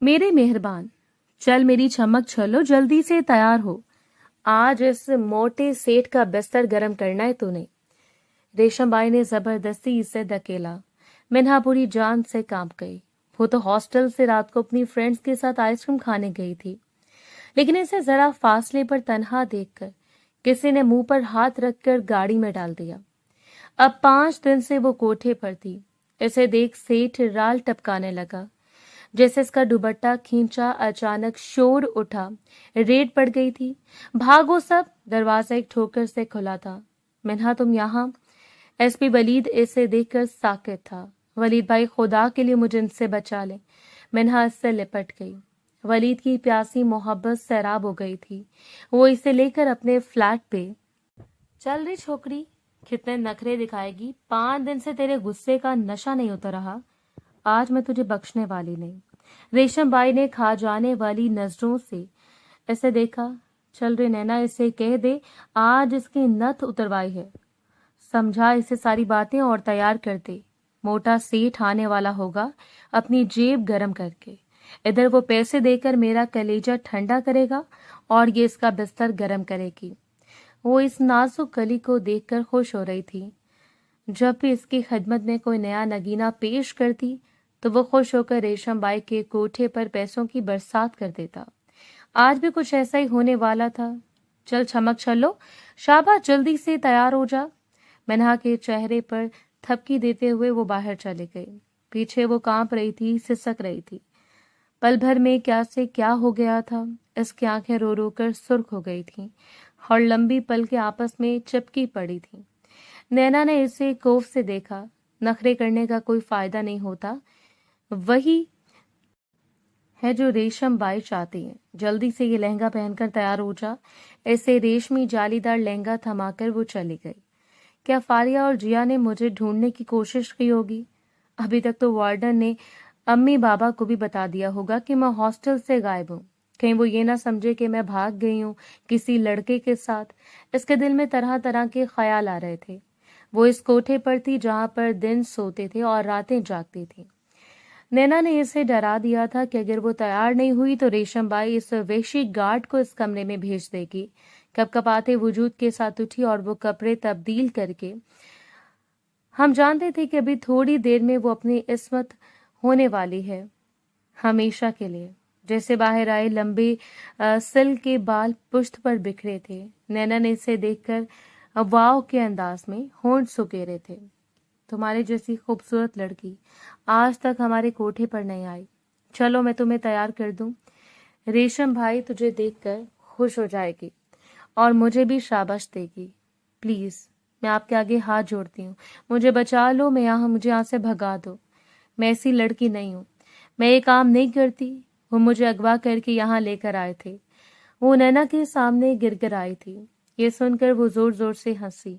मेरे मेहरबान, चल मेरी चमक छलो, जल्दी से तैयार हो। आज इस मोटे सेठ का बिस्तर गर्म करना है तूने। रेशम बाई ने जबरदस्ती इसे धकेला। मिन्हा पूरी जान से कांप गई। वो तो हॉस्टल से रात को अपनी फ्रेंड्स के साथ आइसक्रीम खाने गई थी, लेकिन इसे जरा फासले पर तन्हा देखकर किसी ने मुंह पर हाथ रखकर गाड़ी में डाल दिया। अब 5 दिन से वो कोठे पर थी। इसे देख सेठ राल टपकाने लगा। जैसे इसका दुपट्टा खींचा, अचानक शोर उठा। रेड पड़ गई थी। भागो सब। दरवाजा एक ठोकर से खुला था। मिन्हा तुम यहाँ? एसपी वलीद इसे देखकर साकित था। वलीद भाई, खुदा के लिए मुझे इनसे बचा ले। मिन्हा इससे लिपट गई। वलीद की प्यासी मोहब्बत सैराब हो गई थी। वो इसे लेकर अपने फ्लैट पे। चल रही छोकरी, कितने नखरे दिखाएगी? 5 दिन से तेरे गुस्से का नशा नहीं उतर रहा। आज मैं तुझे बख्शने वाली नहीं। रेशम बाई ने खा जाने वाली नजरों से ऐसे देखा। चल रे नैना, इसे कह दे आज इसकी नथ उतरवाई है। समझा इसे सारी बातें और तैयार कर दे। मोटा सेठ आने वाला होगा अपनी जेब गरम करके। इधर वो पैसे देकर मेरा कलेजा ठंडा करेगा और ये इसका बिस्तर गरम करेगी। वो इस नाजुक कली को देखकर खुश हो रही थी। जब भी इसकी खिदमत में कोई नया नगीना पेश करती तो वो खुश होकर रेशम बाई के कोठे पर पैसों की बरसात कर देता। आज भी कुछ ऐसा ही होने वाला था। चल चमक चलो, शाबाश, जल्दी से तैयार हो जा। मिन्हा के चेहरे पर थपकी देते हुए वो बाहर चले गई। पीछे वो कांप रही थी, सिसक रही थी। पल भर में क्या से क्या हो गया था। इसकी आंखें रो रो कर सुर्ख हो गई थीं और लंबी पल के आपस में चिपकी पड़ी थीं। नैना ने इसे कोफ से देखा। नखरे करने का कोई फायदा नहीं होता। वही है जो रेशम बाई चाहती है। जल्दी से ये लहंगा पहनकर तैयार हो जा। ऐसे रेशमी जालीदार लहंगा थमाकर वो चली गई। क्या फारिया और जिया ने मुझे ढूंढने की कोशिश की होगी? अभी तक तो वार्डन ने अम्मी बाबा को भी बता दिया होगा कि मैं हॉस्टल से गायब हूँ। कहीं वो ये ना समझे कि मैं भाग गई हूँ किसी लड़के के साथ। इसके दिल में तरह तरह के ख्याल आ रहे थे। वो इस कोठे पर थी जहां पर दिन सोते थे और रातें जागती थी। नैना ने इसे डरा दिया था कि अगर वो तैयार नहीं हुई तो रेशम बाई इस वेशी गार्ड को इस कमरे में भेज देगी। कपकपाते वजूद के साथ उठी और वो कपड़े तब्दील करके। हम जानते थे कि अभी थोड़ी देर में वो अपनी इस्मत होने वाली है, हमेशा के लिए। जैसे बाहर आए लंबे सिल के बाल पुश्त पर बिखरे थे। नैना ने इसे देखकर वाव के अंदाज में होंठ सुकेरे थे। तुम्हारे जैसी खूबसूरत लड़की आज तक हमारे कोठे पर नहीं आई। चलो मैं तुम्हें तैयार कर दूं। रेशम भाई तुझे देखकर खुश हो जाएगी और मुझे भी शाबाश देगी। प्लीज, मैं आपके आगे हाथ जोड़ती हूँ, मुझे बचा लो। मुझे यहाँ से भगा दो। मैं ऐसी लड़की नहीं हूँ। मैं ये काम नहीं करती। वो मुझे अगवा करके यहाँ लेकर आए थे। वो नैना के सामने गिड़गिड़ाई थी। ये सुनकर वो जोर जोर से हंसी।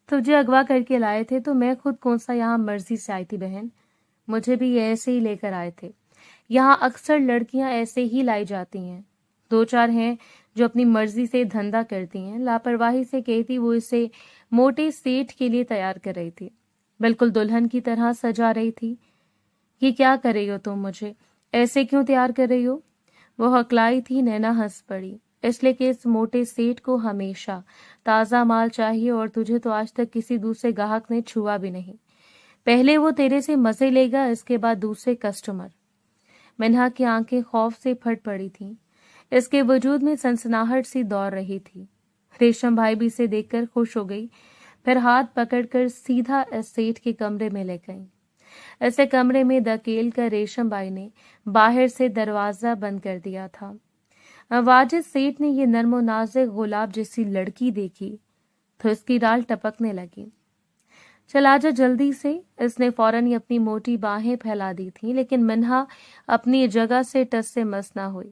तुझे अगवा करके लाए थे तो मैं खुद कौन सा यहाँ मर्जी से आई थी बहन। मुझे भी ये ऐसे ही लेकर आए थे। यहाँ अक्सर लड़कियां ऐसे ही लाई जाती हैं। 2-4 हैं जो अपनी मर्जी से धंधा करती हैं। लापरवाही से कहती वो इसे मोटे सेठ के लिए तैयार कर रही थी, बिल्कुल दुल्हन की तरह सजा रही थी। ये क्या कर रही हो तुम? मुझे ऐसे क्यों तैयार कर रही हो? वो हकलाई थी। नैना हंस पड़ी। इसलिए कि इस मोटे सेठ को हमेशा ताजा माल चाहिए और तुझे तो आज तक किसी दूसरे ग्राहक ने छुआ भी नहीं। पहले वो तेरे से मजे लेगा, इसके बाद दूसरे कस्टमर। मिन्हा की आंखें खौफ से फट पड़ी थीं। इसके वजूद में सनसनाहट सी दौड़ रही थी। रेशम भाई भी इसे देखकर खुश हो गई। फिर हाथ पकड़कर सीधा इस सेठ के कमरे में ले गई। ऐसे कमरे में धकेल कर रेशम बाई ने बाहर से दरवाजा बंद कर दिया था। वाजिद सेठ ने ये नर्मो नाज़िक गुलाब जैसी लड़की देखी तो इसकी डाल टपकने लगी। चल आजा जल्दी से। इसने फौरन ही अपनी मोटी बाहें फैला दी थी, लेकिन मिन्हा अपनी जगह से टस से मस ना हुई।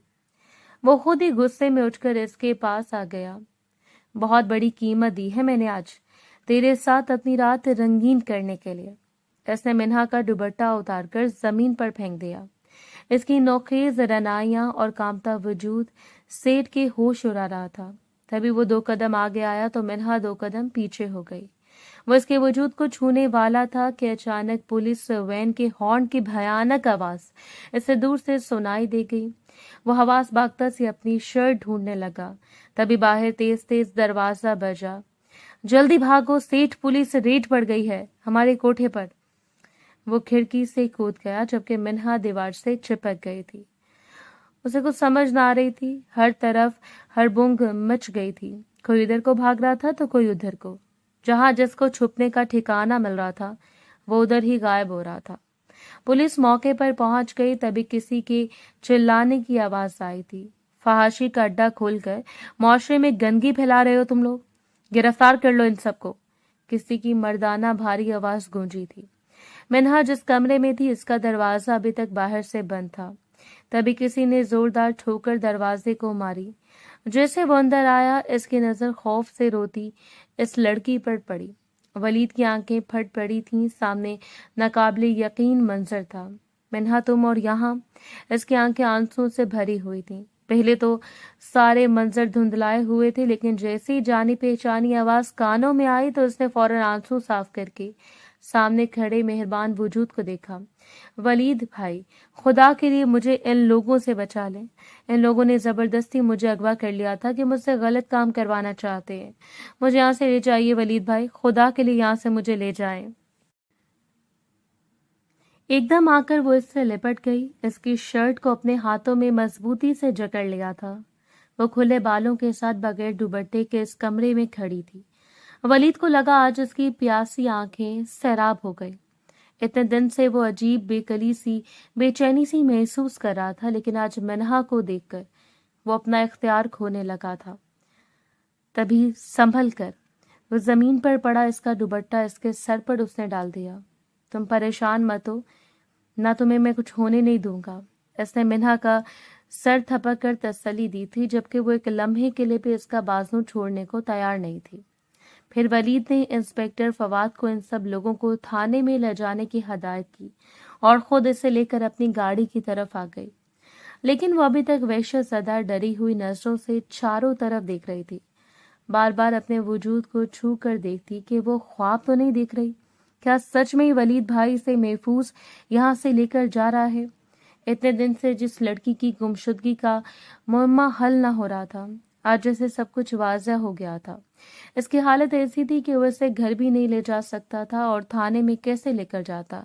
वो खुद ही गुस्से में उठकर इसके पास आ गया। बहुत बड़ी कीमत दी है मैंने आज तेरे साथ अपनी रात रंगीन करने के लिए। इसने मिन्हा का दुपट्टा उतारकर जमीन पर फेंक दिया। इसकी नोखेज रनाइयां और कांपता वजूद सेठ के होश उड़ा रहा था। तभी वो 2 कदम आगे आया तो मिन्हा 2 कदम पीछे हो गई। वो इसके वजूद को छूने वाला था कि अचानक पुलिस वैन के हॉर्न की भयानक आवाज इससे दूर से सुनाई दे गई। वो हवास भागता से अपनी शर्ट ढूंढने लगा। तभी बाहर तेज तेज दरवाजा बजा। जल्दी भागो, सेठ पुलिस रेड पड़ गई है हमारे कोठे पर। वो खिड़की से कूद गया जबकि मिन्हा दीवार से चिपक गई थी। उसे कुछ समझ ना आ रही थी। हर तरफ हड़बुंग मच गई थी। कोई इधर को भाग रहा था तो कोई उधर को। जहां जिसको छुपने का ठिकाना मिल रहा था वो उधर ही गायब हो रहा था। पुलिस मौके पर पहुंच गई तभी किसी के चिल्लाने की आवाज आई थी। फहाशी का अड्डा खोलकर मुआशरे में गंदगी फैला रहे हो तुम लोग, गिरफ्तार कर लो इन सबको। किसी की मर्दाना भारी आवाज गूंजी थी। मिन्हा जिस कमरे में थी इसका दरवाजा अभी तक बाहर से बंद था। तभी किसी ने जोरदार ठोकर दरवाजे को मारी। जैसे वो अंदर आया इसकी नजर खौफ से रोती इस लड़की पर पड़ी। वलीद की आंखें फट पड़ी थीं। सामने नाकाबिले यकीन मंजर था। मिन्हा तुम और यहाँ? इसकी आंखें आंसुओं से भरी हुई थीं। पहले तो सारे मंजर धुंधलाए हुए थे लेकिन जैसे ही जानी पहचानी आवाज कानों में आई तो उसने फौरन आंसू साफ करके सामने खड़े मेहरबान वजूद को देखा। वलीद भाई, खुदा के लिए मुझे इन लोगों से बचा लें। इन लोगों ने जबरदस्ती मुझे अगवा कर लिया था कि मुझसे गलत काम करवाना चाहते हैं। मुझे यहाँ से ले जाइए वलीद भाई, खुदा के लिए यहाँ से मुझे ले जाएं। एकदम आकर वो इससे लिपट गई। इसकी शर्ट को अपने हाथों में मजबूती से जकड़ लिया था। वो खुले बालों के साथ बगैर दुपट्टे के इस कमरे में खड़ी थी। वलीद को लगा आज उसकी प्यासी आंखें सैराब हो गई। इतने दिन से वो अजीब बेकली सी बेचैनी सी महसूस कर रहा था लेकिन आज मिन्हा को देखकर वो अपना इख्तियार खोने लगा था। तभी संभल कर वो जमीन पर पड़ा इसका दुपट्टा इसके सर पर उसने डाल दिया। तुम परेशान मत हो, ना तुम्हें मैं कुछ होने नहीं दूंगा। इसने मिन्हा का सर थपक कर तसल्ली दी थी जबकि वो एक लम्हे के लिए भी इसका बाजू छोड़ने को तैयार नहीं थी। फिर वलीद ने इंस्पेक्टर फवाद को इन सब लोगों को थाने में ले जाने की हदायत की और खुद इसे लेकर अपनी गाड़ी की तरफ आ गई। लेकिन वो अभी तक वहशत ज़दा डरी हुई नजरों से चारों तरफ देख रही थी। बार बार अपने वजूद को छू कर देखती कि वो ख्वाब तो नहीं देख रही। क्या सच में ही वलीद भाई से महफूज यहाँ से लेकर जा रहा है? इतने दिन से जिस लड़की की गुमशुदगी का मुअम्मा हल ना हो रहा था, आज जैसे सब कुछ वाज़ह हो गया था। इसकी हालत ऐसी थी कि वो इसे घर भी नहीं ले जा सकता था और थाने में कैसे लेकर जाता।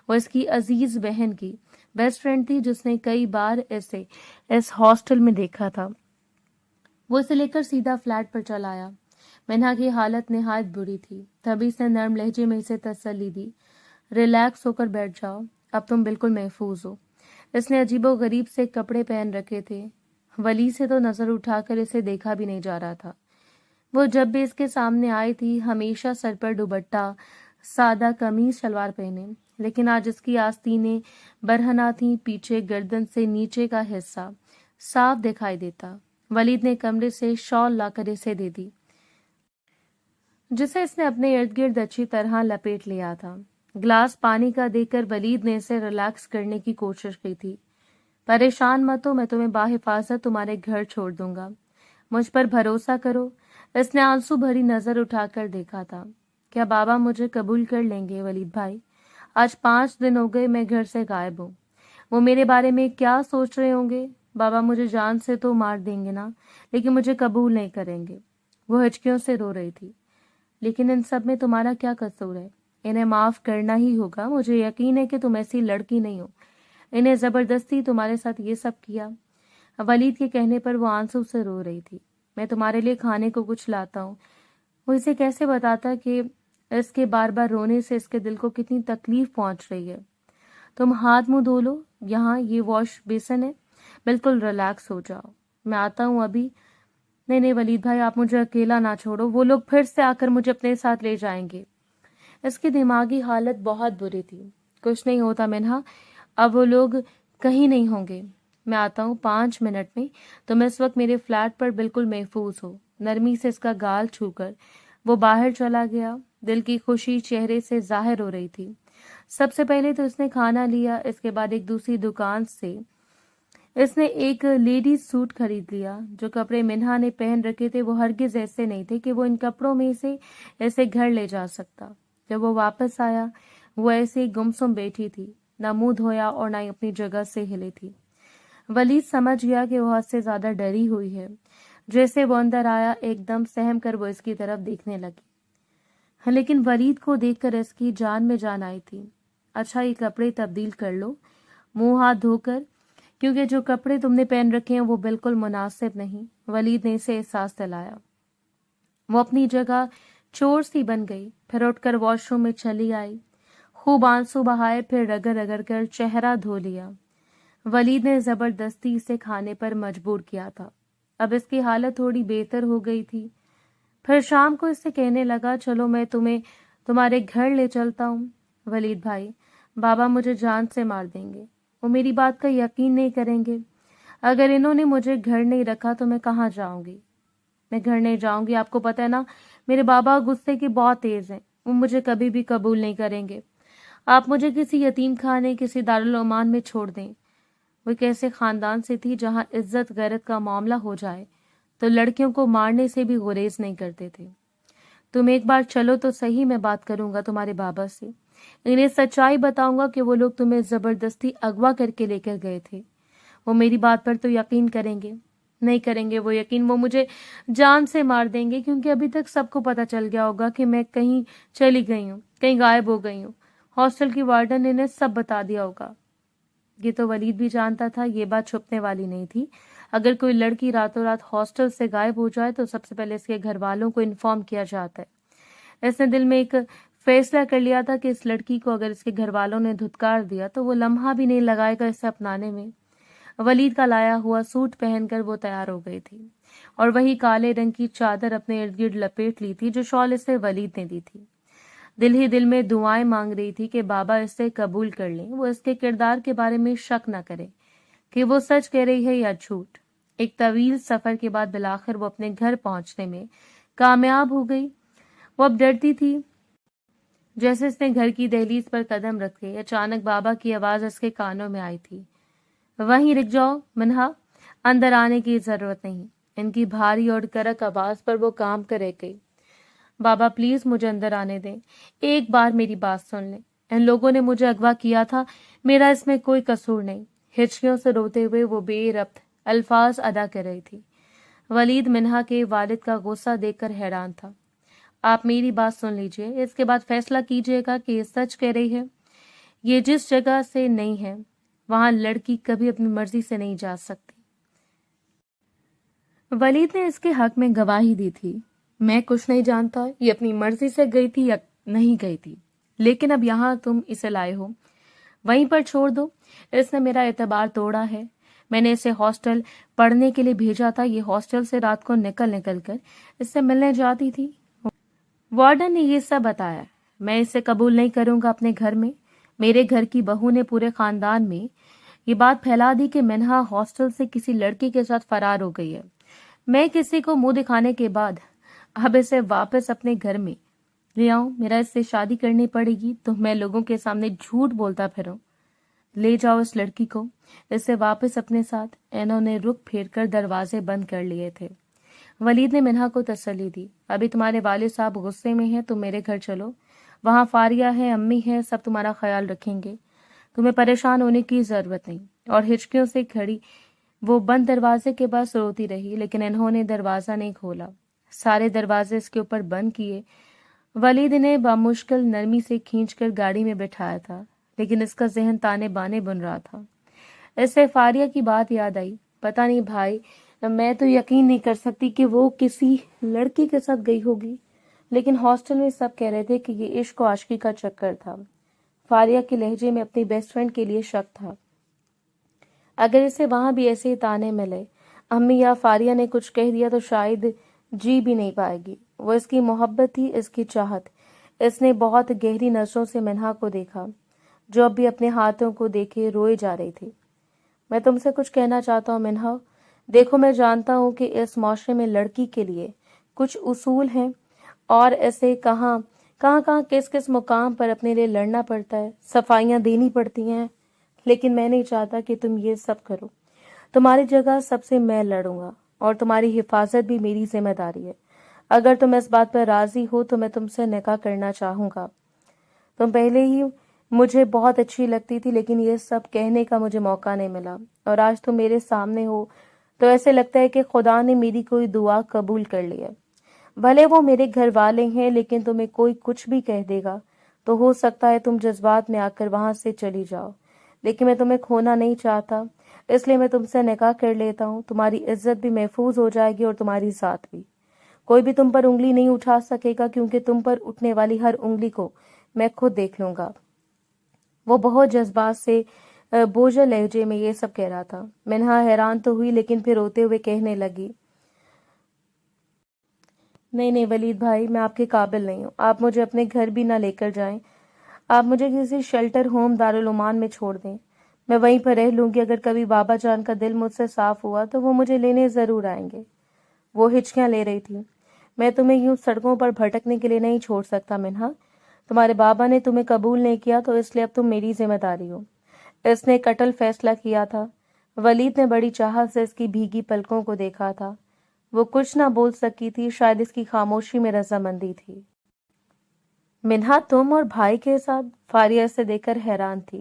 वो इसकी अजीज बहन की बेस्ट फ्रेंड थी जिसने कई बार इसे इस हॉस्टल में देखा था। वो इसे लेकर सीधा फ्लैट पर चला आया। मिन्हा की हालत निहायत बुरी थी। तभी इसने नर्म लहजे में इसे तसल्ली दी। रिलैक्स होकर बैठ जाओ, अब तुम बिल्कुल महफूज हो। इसने अजीबो गरीब से कपड़े पहन रखे थे। वली से तो नजर उठाकर इसे देखा भी नहीं जा रहा था। वो जब भी इसके सामने आई थी हमेशा सर पर दुपट्टा, सादा कमीज शलवार पहने, लेकिन आज इसकी आस्तीनें बरहना थी। पीछे गर्दन से नीचे का हिस्सा साफ दिखाई देता। वलीद ने कमरे से शॉल लाकर इसे दे दी जिसे इसने अपने इर्द गिर्द अच्छी तरह लपेट लिया था। ग्लास पानी का देकर वलीद ने इसे रिलैक्स करने की कोशिश की थी। परेशान मत हो, मैं तुम्हें बाहिफाजत तुम्हारे घर छोड़ दूंगा, मुझ पर भरोसा करो। इसने आंसू भरी नजर उठाकर देखा था। क्या बाबा मुझे कबूल कर लेंगे वलीद भाई? आज 5 दिन हो गए मैं घर से गायब हूँ। वो मेरे बारे में क्या सोच रहे होंगे? बाबा मुझे जान से तो मार देंगे ना, लेकिन मुझे कबूल नहीं करेंगे। वो हिचकियों से रो रही थी। लेकिन इन सब में तुम्हारा क्या कसूर है? इन्हें माफ करना ही होगा। मुझे यकीन है कि तुम ऐसी लड़की नहीं हो। इन्हें जबरदस्ती तुम्हारे साथ ये सब किया। वलीद के कहने पर वो आंसू से रो रही थी। मैं तुम्हारे लिए खाने को कुछ लाता हूँ। वो इसे कैसे बताता कि इसके बार बार रोने से इसके दिल को कितनी तकलीफ पहुंच रही है। तुम हाथ मुंह धो लो, यहाँ ये वॉश बेसन है, बिल्कुल रिलैक्स हो जाओ, मैं आता हूँ अभी। नहीं नहीं वलीद भाई, आप मुझे अकेला ना छोड़ो, वो लोग फिर से आकर मुझे अपने साथ ले जाएंगे। इसकी दिमागी हालत बहुत बुरी थी। कुछ नहीं होता मिन्हा, अब वो लोग कहीं नहीं होंगे। मैं आता हूँ 5 मिनट में। तुम इस वक्त मेरे फ्लैट पर बिल्कुल महफूज हो। नरमी से इसका गाल छूकर वो बाहर चला गया। दिल की खुशी चेहरे से जाहिर हो रही थी। सबसे पहले तो इसने खाना लिया, इसके बाद एक दूसरी दुकान से इसने एक लेडीज सूट खरीद लिया। जो कपड़े मिन्हा ने पहन रखे थे वो हरगिज ऐसे नहीं थे कि वो इन कपड़ों में से ऐसे घर ले जा सकता। जब वो वापस आया वो ऐसे ही गुमसुम बैठी थी, ना मुंह धोया और ना ही अपनी जगह से हिली थी। वलीद समझ गया कि वो हद से ज्यादा डरी हुई है। जैसे वो अंदर आया एकदम सहम कर वो इसकी तरफ देखने लगी, लेकिन वलीद को देखकर इसकी जान में जान आई थी। अच्छा, ये कपड़े तब्दील कर लो मुंह हाथ धोकर, क्योंकि जो कपड़े तुमने पहन रखे हैं वो बिल्कुल मुनासिब नहीं। वलीद ने इसे एहसास दिलाया। वो अपनी जगह चोर सी बन गई, फिर उठकर वॉशरूम में चली आई। खूब आंसू बहाए, फिर रगड़ रगड़ कर चेहरा धो लिया। वलीद ने जबरदस्ती इसे खाने पर मजबूर किया था। अब इसकी हालत थोड़ी बेहतर हो गई थी। फिर शाम को इससे कहने लगा, चलो मैं तुम्हें तुम्हारे घर ले चलता हूँ। वलीद भाई, बाबा मुझे जान से मार देंगे, वो मेरी बात का यकीन नहीं करेंगे। अगर इन्होंने मुझे घर नहीं रखा तो मैं कहाँ जाऊंगी? मैं घर नहीं जाऊंगी, आपको पता है ना, मेरे बाबा गुस्से के बहुत तेज हैं, वो मुझे कभी भी कबूल नहीं करेंगे। आप मुझे किसी यतीम खाने, किसी दारुल अमान में छोड़ दें। वो एक ऐसे खानदान से थी जहां इज्जत गैरत का मामला हो जाए तो लड़कियों को मारने से भी गुरेज नहीं करते थे। तुम एक बार चलो तो सही, मैं बात करूंगा तुम्हारे बाबा से, इन्हें सच्चाई बताऊंगा कि वो लोग तुम्हें जबरदस्ती अगवा करके लेकर गए थे। वो मेरी बात पर तो यकीन करेंगे? नहीं करेंगे वो यकीन, वो मुझे जान से मार देंगे, क्योंकि अभी तक सबको पता चल गया होगा कि मैं कहीं चली गई हूँ, कहीं गायब हो गई हूँ। हॉस्टल की वार्डन ने इन्हें सब बता दिया होगा। ये तो वलीद भी जानता था, ये बात छुपने वाली नहीं थी। अगर कोई लड़की रातों रात हॉस्टल से गायब हो जाए तो सबसे पहले इसके घर वालों को इन्फॉर्म किया जाता है। इसने दिल में एक फैसला कर लिया था कि इस लड़की को अगर इसके घर वालों ने धुतकार दिया तो वो लम्हा भी नहीं लगाएगा इसे अपनाने में। वलीद का लाया हुआ सूट पहनकर वो तैयार हो गई थी और वही काले रंग की चादर अपने इर्द गिर्द लपेट ली थी जो शॉल इसे वलीद ने दी थी। दिल ही दिल में दुआएं मांग रही थी कि बाबा इससे कबूल कर लें, वो इसके किरदार के बारे में शक न करे कि वो सच कह रही है या झूठ। एक तवील सफर के बाद बिलाखिर वो अपने घर पहुंचने में कामयाब हो गई। वो अब डरती थी। जैसे इसने घर की दहलीज पर कदम रखे, अचानक बाबा की आवाज इसके कानों में आई थी, वहीं रुक जाओ मिन्हा, अंदर आने की जरूरत नहीं। इनकी भारी और कड़क आवाज पर वो काम कर रह गई। बाबा प्लीज मुझे अंदर आने दें, एक बार मेरी बात सुन लें। इन लोगों ने मुझे अगवा किया था, मेरा इसमें कोई कसूर नहीं। हिचकियों से रोते हुए वो बेरब्त अल्फाज अदा कर रही थी। वलीद मिन्हा के वालिद का गुस्सा देखकर हैरान था। आप मेरी बात सुन लीजिए, इसके बाद फैसला कीजिएगा कि ये सच कह रही है। ये जिस जगह से नहीं है वहां लड़की कभी अपनी मर्जी से नहीं जा सकती। वलीद ने इसके हक में गवाही दी थी। मैं कुछ नहीं जानता ये अपनी मर्जी से गई थी या नहीं गई थी, लेकिन अब यहाँ तुम इसे लाए हो, वहीं पर छोड़ दो। इसने मेरा एतबार तोड़ा है। मैंने इसे हॉस्टल पढ़ने के लिए भेजा था, ये हॉस्टल से रात को निकल निकल कर इससे मिलने जाती थी। वार्डन ने ये सब बताया। मैं इसे कबूल नहीं करूंगा अपने घर में। मेरे घर की बहू ने पूरे खानदान में ये बात फैला दी कि मिन्हा हॉस्टल से किसी लड़की के साथ फरार हो गई है। मैं किसी को मुंह दिखाने के बाद अब इसे वापस अपने घर में ले आऊं, मेरा इससे शादी करनी पड़ेगी तो मैं लोगों के सामने झूठ बोलता फिरूं। ले जाओ इस लड़की को, इसे वापस अपने साथ। इन्होंने रुख फेर कर दरवाजे बंद कर लिए थे। वलीद ने मिन्हा को तसल्ली दी, अभी तुम्हारे वालिद साहब गुस्से में हैं, तुम मेरे घर चलो, वहां फारिया है, अम्मी है, सब तुम्हारा ख्याल रखेंगे, तुम्हें परेशान होने की जरूरत नहीं। और हिचकियों से खड़ी वो बंद दरवाजे के पास रोती रही, लेकिन इन्होंने दरवाजा नहीं खोला। सारे दरवाजे इसके ऊपर बंद किए। वलीद ने बामुश्किल नरमी से खींचकर गाड़ी में बिठाया था, लेकिन इसका जहन ताने बाने बुन रहा था। इससे फारिया की बात याद आई। पता नहीं भाई, मैं तो यकीन नहीं कर सकती कि वो किसी लड़की के साथ गई होगी, लेकिन हॉस्टल में सब कह रहे थे कि ये इश्क और आशिकी का चक्कर था। फारिया के लहजे में अपनी बेस्ट फ्रेंड के लिए शक था। अगर इसे वहां भी ऐसे ही ताने मिले, अम्मी या फारिया ने कुछ कह दिया तो शायद जी भी नहीं पाएगी। वो इसकी मोहब्बत थी, इसकी चाहत। इसने बहुत गहरी नजरों से मिन्हा को देखा, जो अब भी अपने हाथों को देखे रोए जा रही थी। मैं तुमसे कुछ कहना चाहता हूँ मिन्हा। देखो, मैं जानता हूँ कि इस माशरे में लड़की के लिए कुछ उसूल हैं और ऐसे कहाँ कहाँ किस किस मुकाम पर अपने लिए लड़ना पड़ता है, सफाइयाँ देनी पड़ती हैं, लेकिन मैं नहीं चाहता कि तुम ये सब करो। تمہاری جگہ سب سے میں لڑوں گا اور تمہاری حفاظت بھی میری ذمہ داری ہے۔ اگر تم اس بات پر راضی ہو تو میں تم سے نکاح کرنا چاہوں گا۔ تم پہلے ہی مجھے بہت اچھی لگتی تھی، لیکن یہ سب کہنے کا مجھے موقع نہیں ملا، اور آج تم میرے سامنے ہو تو ایسے لگتا ہے کہ خدا نے میری کوئی دعا قبول کر لی ہے۔ بھلے وہ میرے گھر والے ہیں، لیکن تمہیں کوئی کچھ بھی کہہ دے گا تو ہو سکتا ہے تم جذبات میں آ کر وہاں سے چلی جاؤ، لیکن میں تمہیں کھونا نہیں چاہتا، اس لیے میں تم سے نکاح کر لیتا ہوں۔ تمہاری عزت بھی محفوظ ہو جائے گی اور تمہاری ذات بھی۔ کوئی بھی تم پر انگلی نہیں اٹھا سکے گا، کیونکہ تم پر اٹھنے والی ہر انگلی کو میں خود دیکھ لوں گا۔ وہ بہت جذبات سے بوجھل لہجے میں یہ سب کہہ رہا تھا۔ منہا حیران تو ہوئی، لیکن پھر روتے ہوئے کہنے لگی، نہیں نہیں ولید بھائی، میں آپ کے قابل نہیں ہوں۔ آپ مجھے اپنے گھر بھی نہ لے کر جائیں، آپ مجھے کسی شیلٹر ہوم دارالعمان میں چھوڑ دیں، میں وہیں پر رہ لوں گی۔ اگر کبھی بابا جان کا دل مجھ سے صاف ہوا تو وہ مجھے لینے ضرور آئیں گے۔ وہ ہچکیاں لے رہی تھی۔ میں تمہیں یوں سڑکوں پر بھٹکنے کے لیے نہیں چھوڑ سکتا منہا، تمہارے بابا نے تمہیں قبول نہیں کیا تو اس لیے اب تم میری ذمہ داری ہو۔ اس نے کٹل فیصلہ کیا تھا۔ ولید نے بڑی چاہت سے اس کی بھیگی پلکوں کو دیکھا تھا۔ وہ کچھ نہ بول سکی تھی، شاید اس کی خاموشی میں رضامندی تھی۔ منہا تم اور بھائی کے ساتھ؟ فاریہ اسے دیکھ کر حیران تھی۔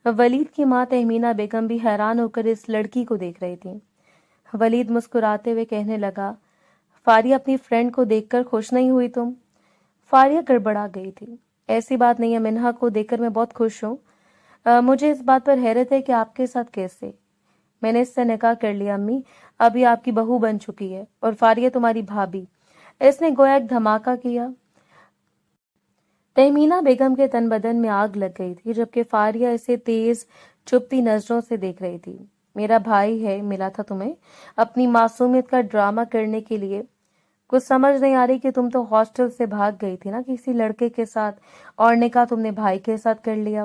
ولید کی ماں تہمینہ بیگم بھی حیران ہو کر اس لڑکی کو دیکھ رہی تھی۔ ولید مسکراتے ہوئے کہنے لگا، فاریہ اپنی فرینڈ کو دیکھ کر خوش نہیں ہوئی تم؟ فاریہ گڑبڑا گئی تھی۔ ایسی بات نہیں ہے، منہا کو دیکھ کر میں بہت خوش ہوں۔ مجھے اس بات پر حیرت ہے کہ آپ کے ساتھ کیسے؟ میں نے اس سے نکاح کر لیا امی، اب یہ آپ کی بہو بن چکی ہے، اور فاریہ تمہاری بھابھی۔ اس نے گویا ایک دھماکہ کیا۔ تہمینہ بیگم کے تن بدن میں آگ لگ گئی تھی، جبکہ فاریہ اسے تیز چپتی نظروں سے دیکھ رہی تھی۔ میرا بھائی ہے، ملا تھا تمہیں اپنی معصومیت کا ڈرامہ کرنے کے لیے؟ کچھ سمجھ نہیں آ رہی کہ تم تو ہاسٹل سے بھاگ گئی تھی نا کسی لڑکے کے ساتھ، اور نکاح تم نے بھائی کے ساتھ کر لیا۔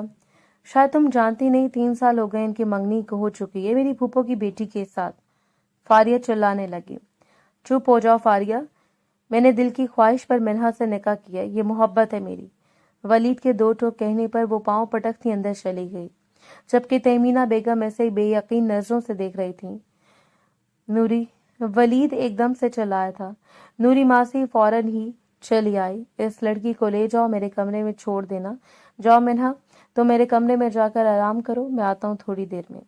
شاید تم جانتی نہیں، 3 سال ہو گئے ان کی منگنی ہو چکی ہے میری پھوپھو کی بیٹی کے ساتھ۔ فاریہ چلانے لگی۔ چپ ہو جاؤ فاریہ، میں نے دل کی خواہش پر منہا سے نکاح کیا، یہ محبت ہے میری۔ ولید کے 2 ٹوک کہنے پر وہ پاؤں پٹکتی اندر چلی گئی، جبکہ تہمینہ بیگم ایسے بے یقین نظروں سے دیکھ رہی تھی۔ نوری، ولید ایک دم سے چل آیا تھا۔ نوری ماسی فوراً ہی چلی آئی۔ اس لڑکی کو لے جاؤ، میرے کمرے میں چھوڑ دینا۔ جاؤ منہا، تم میرے کمرے میں جا کر آرام کرو، میں آتا ہوں تھوڑی دیر میں۔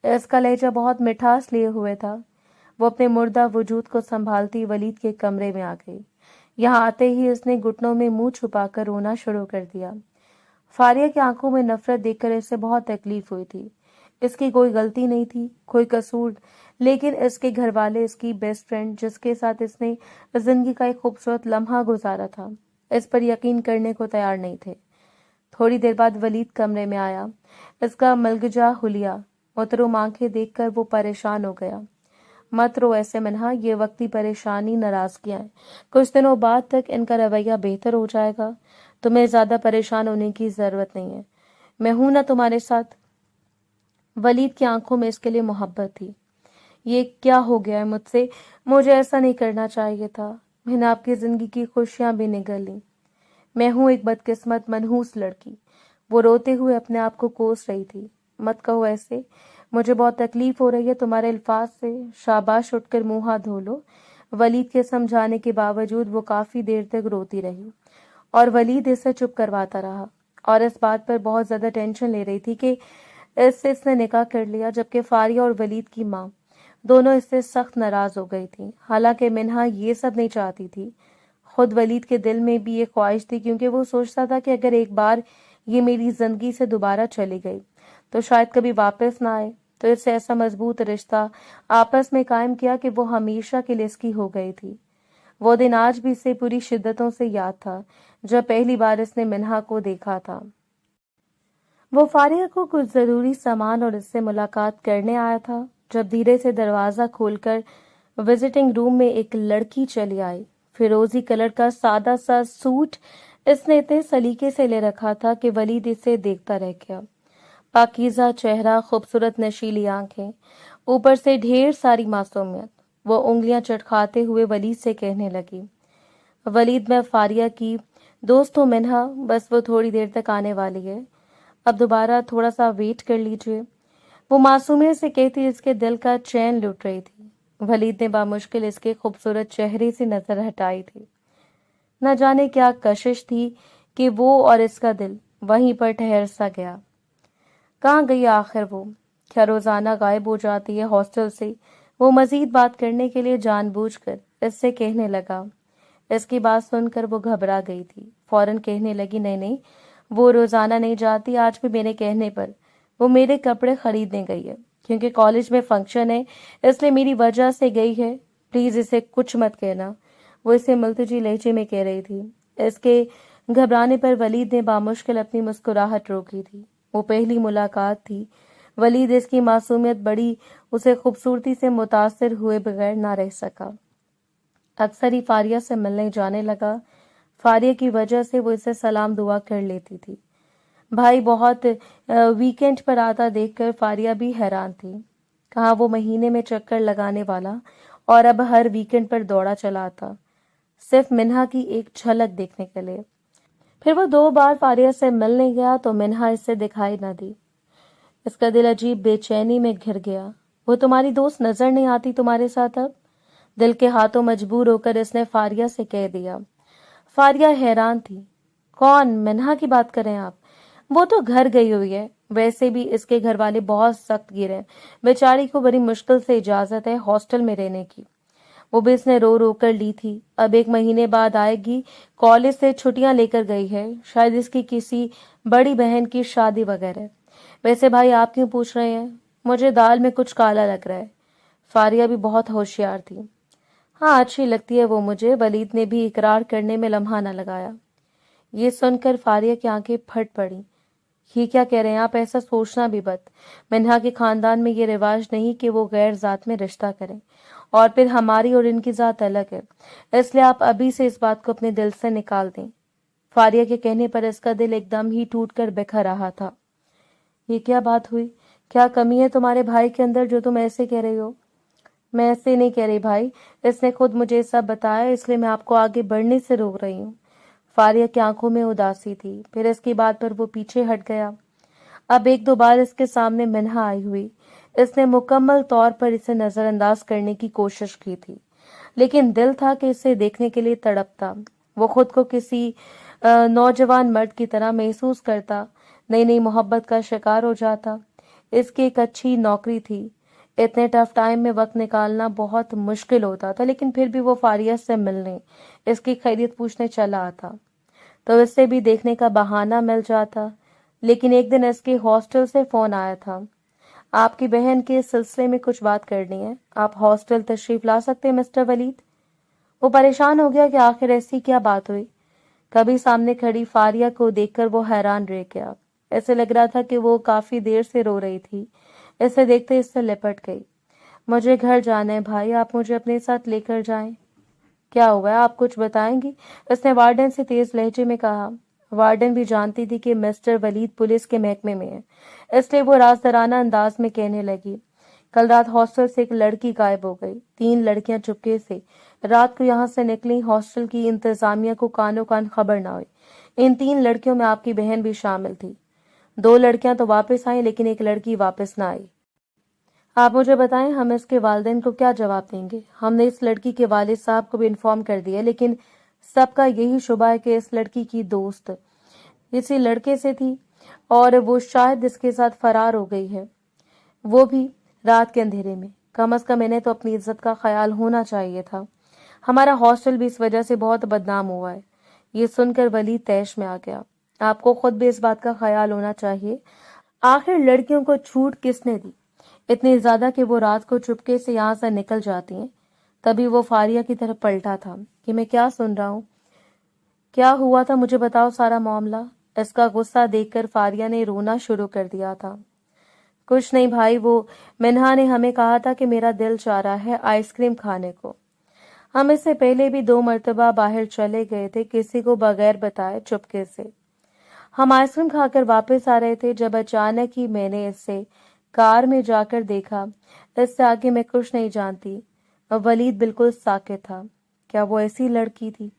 اس کا لہجہ بہت مٹھاس لیے ہوئے تھا۔ وہ اپنے مردہ وجود کو سنبھالتی ولید کے کمرے میں آ گئی۔ یہاں آتے ہی اس نے گھٹنوں میں منہ چھپا کر رونا شروع کر دیا۔ فاریہ کی آنکھوں میں نفرت دیکھ کر اسے بہت تکلیف ہوئی تھی۔ اس کی کوئی غلطی نہیں تھی، کوئی قصور، لیکن اس کے گھر والے، اس کی بیسٹ فرینڈ جس کے ساتھ اس نے زندگی کا ایک خوبصورت لمحہ گزارا تھا، اس پر یقین کرنے کو تیار نہیں تھے۔ تھوڑی دیر بعد ولید کمرے میں آیا۔ اس کا ملگجا حلیہ، محترم آنکھیں دیکھ کر وہ پریشان ہو گیا۔ مت رو ایسے منہا، یہ وقتی پریشانی ناراضگیاں ہیں، کچھ دنوں بعد تک ان کا رویہ بہتر ہو جائے گا، تمہیں زیادہ پریشان ہونے کی ضرورت نہیں ہے، میں ہوں نا تمہارے ساتھ۔ ولید کی آنکھوں میں اس کے لیے محبت تھی۔ یہ کیا ہو گیا ہے مجھ سے؟ مجھے ایسا نہیں کرنا چاہیے تھا، میں نے آپ کی زندگی کی خوشیاں بھی نگل لیں۔ میں ہوں ایک بدقسمت منحوس لڑکی۔ وہ روتے ہوئے اپنے آپ کو کوس رہی تھی۔ مت کہو ایسے، مجھے بہت تکلیف ہو رہی ہے تمہارے الفاظ سے، شاباش اٹھ کر منہ ہاتھ دھو لو۔ ولید کے سمجھانے کے باوجود وہ کافی دیر تک روتی رہی، اور ولید اسے چپ کرواتا رہا، اور اس بات پر بہت زیادہ ٹینشن لے رہی تھی کہ اس نے نکاح کر لیا، جبکہ فاریہ اور ولید کی ماں دونوں اس سے سخت ناراض ہو گئی تھی۔ حالانکہ منہا یہ سب نہیں چاہتی تھی، خود ولید کے دل میں بھی یہ خواہش تھی، کیونکہ وہ سوچتا تھا کہ اگر ایک بار یہ میری زندگی سے دوبارہ چلی گئی تو شاید کبھی واپس نہ آئے، تو اس سے ایسا مضبوط رشتہ آپس میں قائم کیا کہ وہ ہمیشہ کے لیے اس کی ہو گئی تھی۔ وہ دن آج بھی اسے پوری شدتوں سے یاد تھا جب پہلی بار اس نے منہا کو دیکھا تھا۔ وہ فاریہ کو کچھ ضروری سامان اور اس سے ملاقات کرنے آیا تھا جب دھیرے سے دروازہ کھول کر وزٹنگ روم میں ایک لڑکی چلی آئی۔ فیروزی کلر کا سادہ سا سوٹ اس نے اتنے سلیقے سے لے رکھا تھا کہ ولید اسے دیکھتا رہ گیا۔ پاکیزہ چہرہ، خوبصورت نشیلی آنکھیں، اوپر سے ڈھیر ساری معصومیت۔ وہ انگلیاں چٹکھاتے ہوئے ولید سے کہنے لگی، ولید میں فاریہ کی دوست ہوں منہا، بس وہ تھوڑی دیر تک آنے والی ہے، اب دوبارہ تھوڑا سا ویٹ کر لیجئے۔ वो मासूमियत से कहती इसके दिल का चैन लूट रही थी। वलीद ने बामुश्किल इसके खूबसूरत चेहरे से नजर हटाई थी। न जाने क्या कशिश थी कि वो और इसका दिल वहीं पर ठहर सा गया। कहाँ गई आखिर वो? क्या रोजाना गायब हो जाती है हॉस्टल से? वो मजीद बात करने के लिए जानबूझकर इससे कहने लगा। इसकी बात सुनकर वो घबरा गई थी। फौरन कहने लगी, नहीं नहीं, वो रोजाना नहीं जाती। आज भी मेरे कहने पर वो मेरे कपड़े खरीदने गई है, क्योंकि कॉलेज में फंक्शन है, इसलिए मेरी वजह से गई है। प्लीज इसे कुछ मत कहना, वो इसे मुल्तजी लहजे में कह रही थी। इसके घबराने पर वलीद ने बामुश्किल अपनी मुस्कुराहट रोकी थी। वो पहली मुलाकात थी। वलीद इसकी मासूमियत बड़ी उसे खूबसूरती से मुतासिर हुए बगैर ना रह सका। अक्सर ही फारिया से मिलने जाने लगा। फारिया की वजह से वो इसे सलाम दुआ कर लेती थी। भाई बहुत वीकेंड पर आता देखकर फारिया भी हैरान थी। कहाँ वो महीने में चक्कर लगाने वाला और अब हर वीकेंड पर दौड़ा चला आता, सिर्फ मिन्हा की एक झलक देखने के लिए। फिर वो 2 बार फारिया से मिलने गया तो मिन्हा इससे दिखाई न दी। इसका दिल अजीब बेचैनी में घिर गया। वो तुम्हारी दोस्त नजर नहीं आती तुम्हारे साथ अब? दिल के हाथों मजबूर होकर इसने फारिया से कह दिया। फारिया हैरान थी। कौन? मिन्हा की बात करें आप? वो तो घर गई हुई है। वैसे भी इसके घर वाले बहुत सख्त गिरे, बेचारी को बड़ी मुश्किल से इजाजत है हॉस्टल में रहने की। वो भी इसने रो रो कर ली थी। अब 1 महीने बाद आएगी। कॉलेज से छुट्टियां लेकर गई है, शायद इसकी किसी बड़ी बहन की शादी वगैरह। वैसे भाई आप क्यों पूछ रहे हैं? मुझे दाल में कुछ काला लग रहा है। फारिया भी बहुत होशियार थी। हाँ, अच्छी लगती है वो मुझे। वलीद ने भी इकरार करने में लम्हा न लगाया। ये सुनकर फारिया की आंखें फट पड़ी। ये क्या कह रहे हैं आप? ऐसा सोचना भी मत। मिन्हा के खानदान में ये रिवाज नहीं कि वो गैर जात में रिश्ता करें, और फिर हमारी और इनकी जात अलग है, इसलिए आप अभी से इस बात को अपने दिल से निकाल दें। फारिया के कहने पर इसका दिल एकदम ही टूटकर बिखर रहा था। ये क्या बात हुई? क्या कमी है तुम्हारे भाई के अंदर जो तुम ऐसे कह रही हो? मैं ऐसे नहीं कह रही भाई, इसने खुद मुझे सब बताया, इसलिए मैं आपको आगे बढ़ने से रोक रही हूँ। फारिया की आंखों में उदासी थी। फिर इसकी बात पर वो पीछे हट गया। अब 1-2 बार इसके सामने मिन्हा आई हुई। इसने मुकम्मल तौर पर इसे नजरअंदाज करने की कोशिश की थी, लेकिन दिल था कि इसे देखने के लिए तड़पता। वो खुद को किसी नौजवान मर्द की तरह महसूस करता, नई नई मोहब्बत का शिकार हो जाता। इसकी एक अच्छी नौकरी थी। इतने टफ टाइम में वक्त निकालना बहुत मुश्किल होता था, लेकिन फिर भी वो फारिया से मिलने, इसकी खैरियत पूछने चला आता तो इससे भी देखने का बहाना मिल जाता। लेकिन एक दिन इसके हॉस्टल से फोन आया था। आपकी बहन के सिलसिले में कुछ बात करनी है, आप हॉस्टल तशरीफ ला सकते हैं मिस्टर वलीद। वो परेशान हो गया कि आखिर ऐसी क्या बात हुई। कभी सामने खड़ी फारिया को देखकर वो हैरान रह गया। ऐसे लग रहा था कि वो काफी देर से रो रही थी। इसे देखते इससे लिपट गई। मुझे घर जाना है भाई, आप मुझे अपने साथ लेकर जाएं। क्या हुआ है, आप कुछ बताएंगी? उसने वार्डन से तेज लहजे में कहा। वार्डन भी जानती थी कि मिस्टर वलीद पुलिस के महकमे में है, इसलिए वो राजदराना अंदाज में कहने लगी। कल रात हॉस्टल से एक लड़की गायब हो गई। 3 लड़कियां चुपके से रात को यहाँ से निकली। हॉस्टल की इंतजामिया को कानो कान खबर ना हुई। इन 3 लड़कियों में आपकी बहन भी शामिल थी। 2 लड़कियां तो वापस आई, लेकिन एक लड़की वापस ना आई। आप मुझे बताएं, हम इसके वालिदैन को क्या जवाब देंगे? हमने इस लड़की के वालिद साहब को भी इन्फॉर्म कर दिया, लेकिन सबका यही शुबा है कि इस लड़की की दोस्त इसी लड़के से थी और वो शायद इसके साथ फरार हो गई है, वो भी रात के अंधेरे में। कम अज कम इन्हें तो अपनी इज्जत का ख्याल होना चाहिए था। हमारा हॉस्टल भी इस वजह से बहुत बदनाम हुआ है। ये सुनकर वलीद तैश में आ गया। आपको खुद भी इस बात का ख्याल होना चाहिए। आखिर लड़कियों को छूट किसने दी? इतनी ज्यादा कि वो रात को चुपके से यहाँ से निकल जाती हैं। तभी वो फारिया की तरफ पलटा था कि मैं क्या सुन रहा हूँ? क्या हुआ था, मुझे बताओ सारा मामला। इसका गुस्सा देखकर फारिया ने रोना शुरू कर दिया था। कुछ नहीं भाई, वो मिन्हा ने हमें कहा था कि मेरा दिल चाह रहा है आइसक्रीम खाने को। हम इससे पहले भी 2 मर्तबा बाहर चले गए थे, किसी को बगैर बताए चुपके से। हम आइसक्रीम खाकर वापस आ रहे थे जब अचानक ही मैंने इससे कार में जाकर देखा। इससे आगे मैं कुछ नहीं जानती। वलीद बिल्कुल साकित था। क्या वो ऐसी लड़की थी?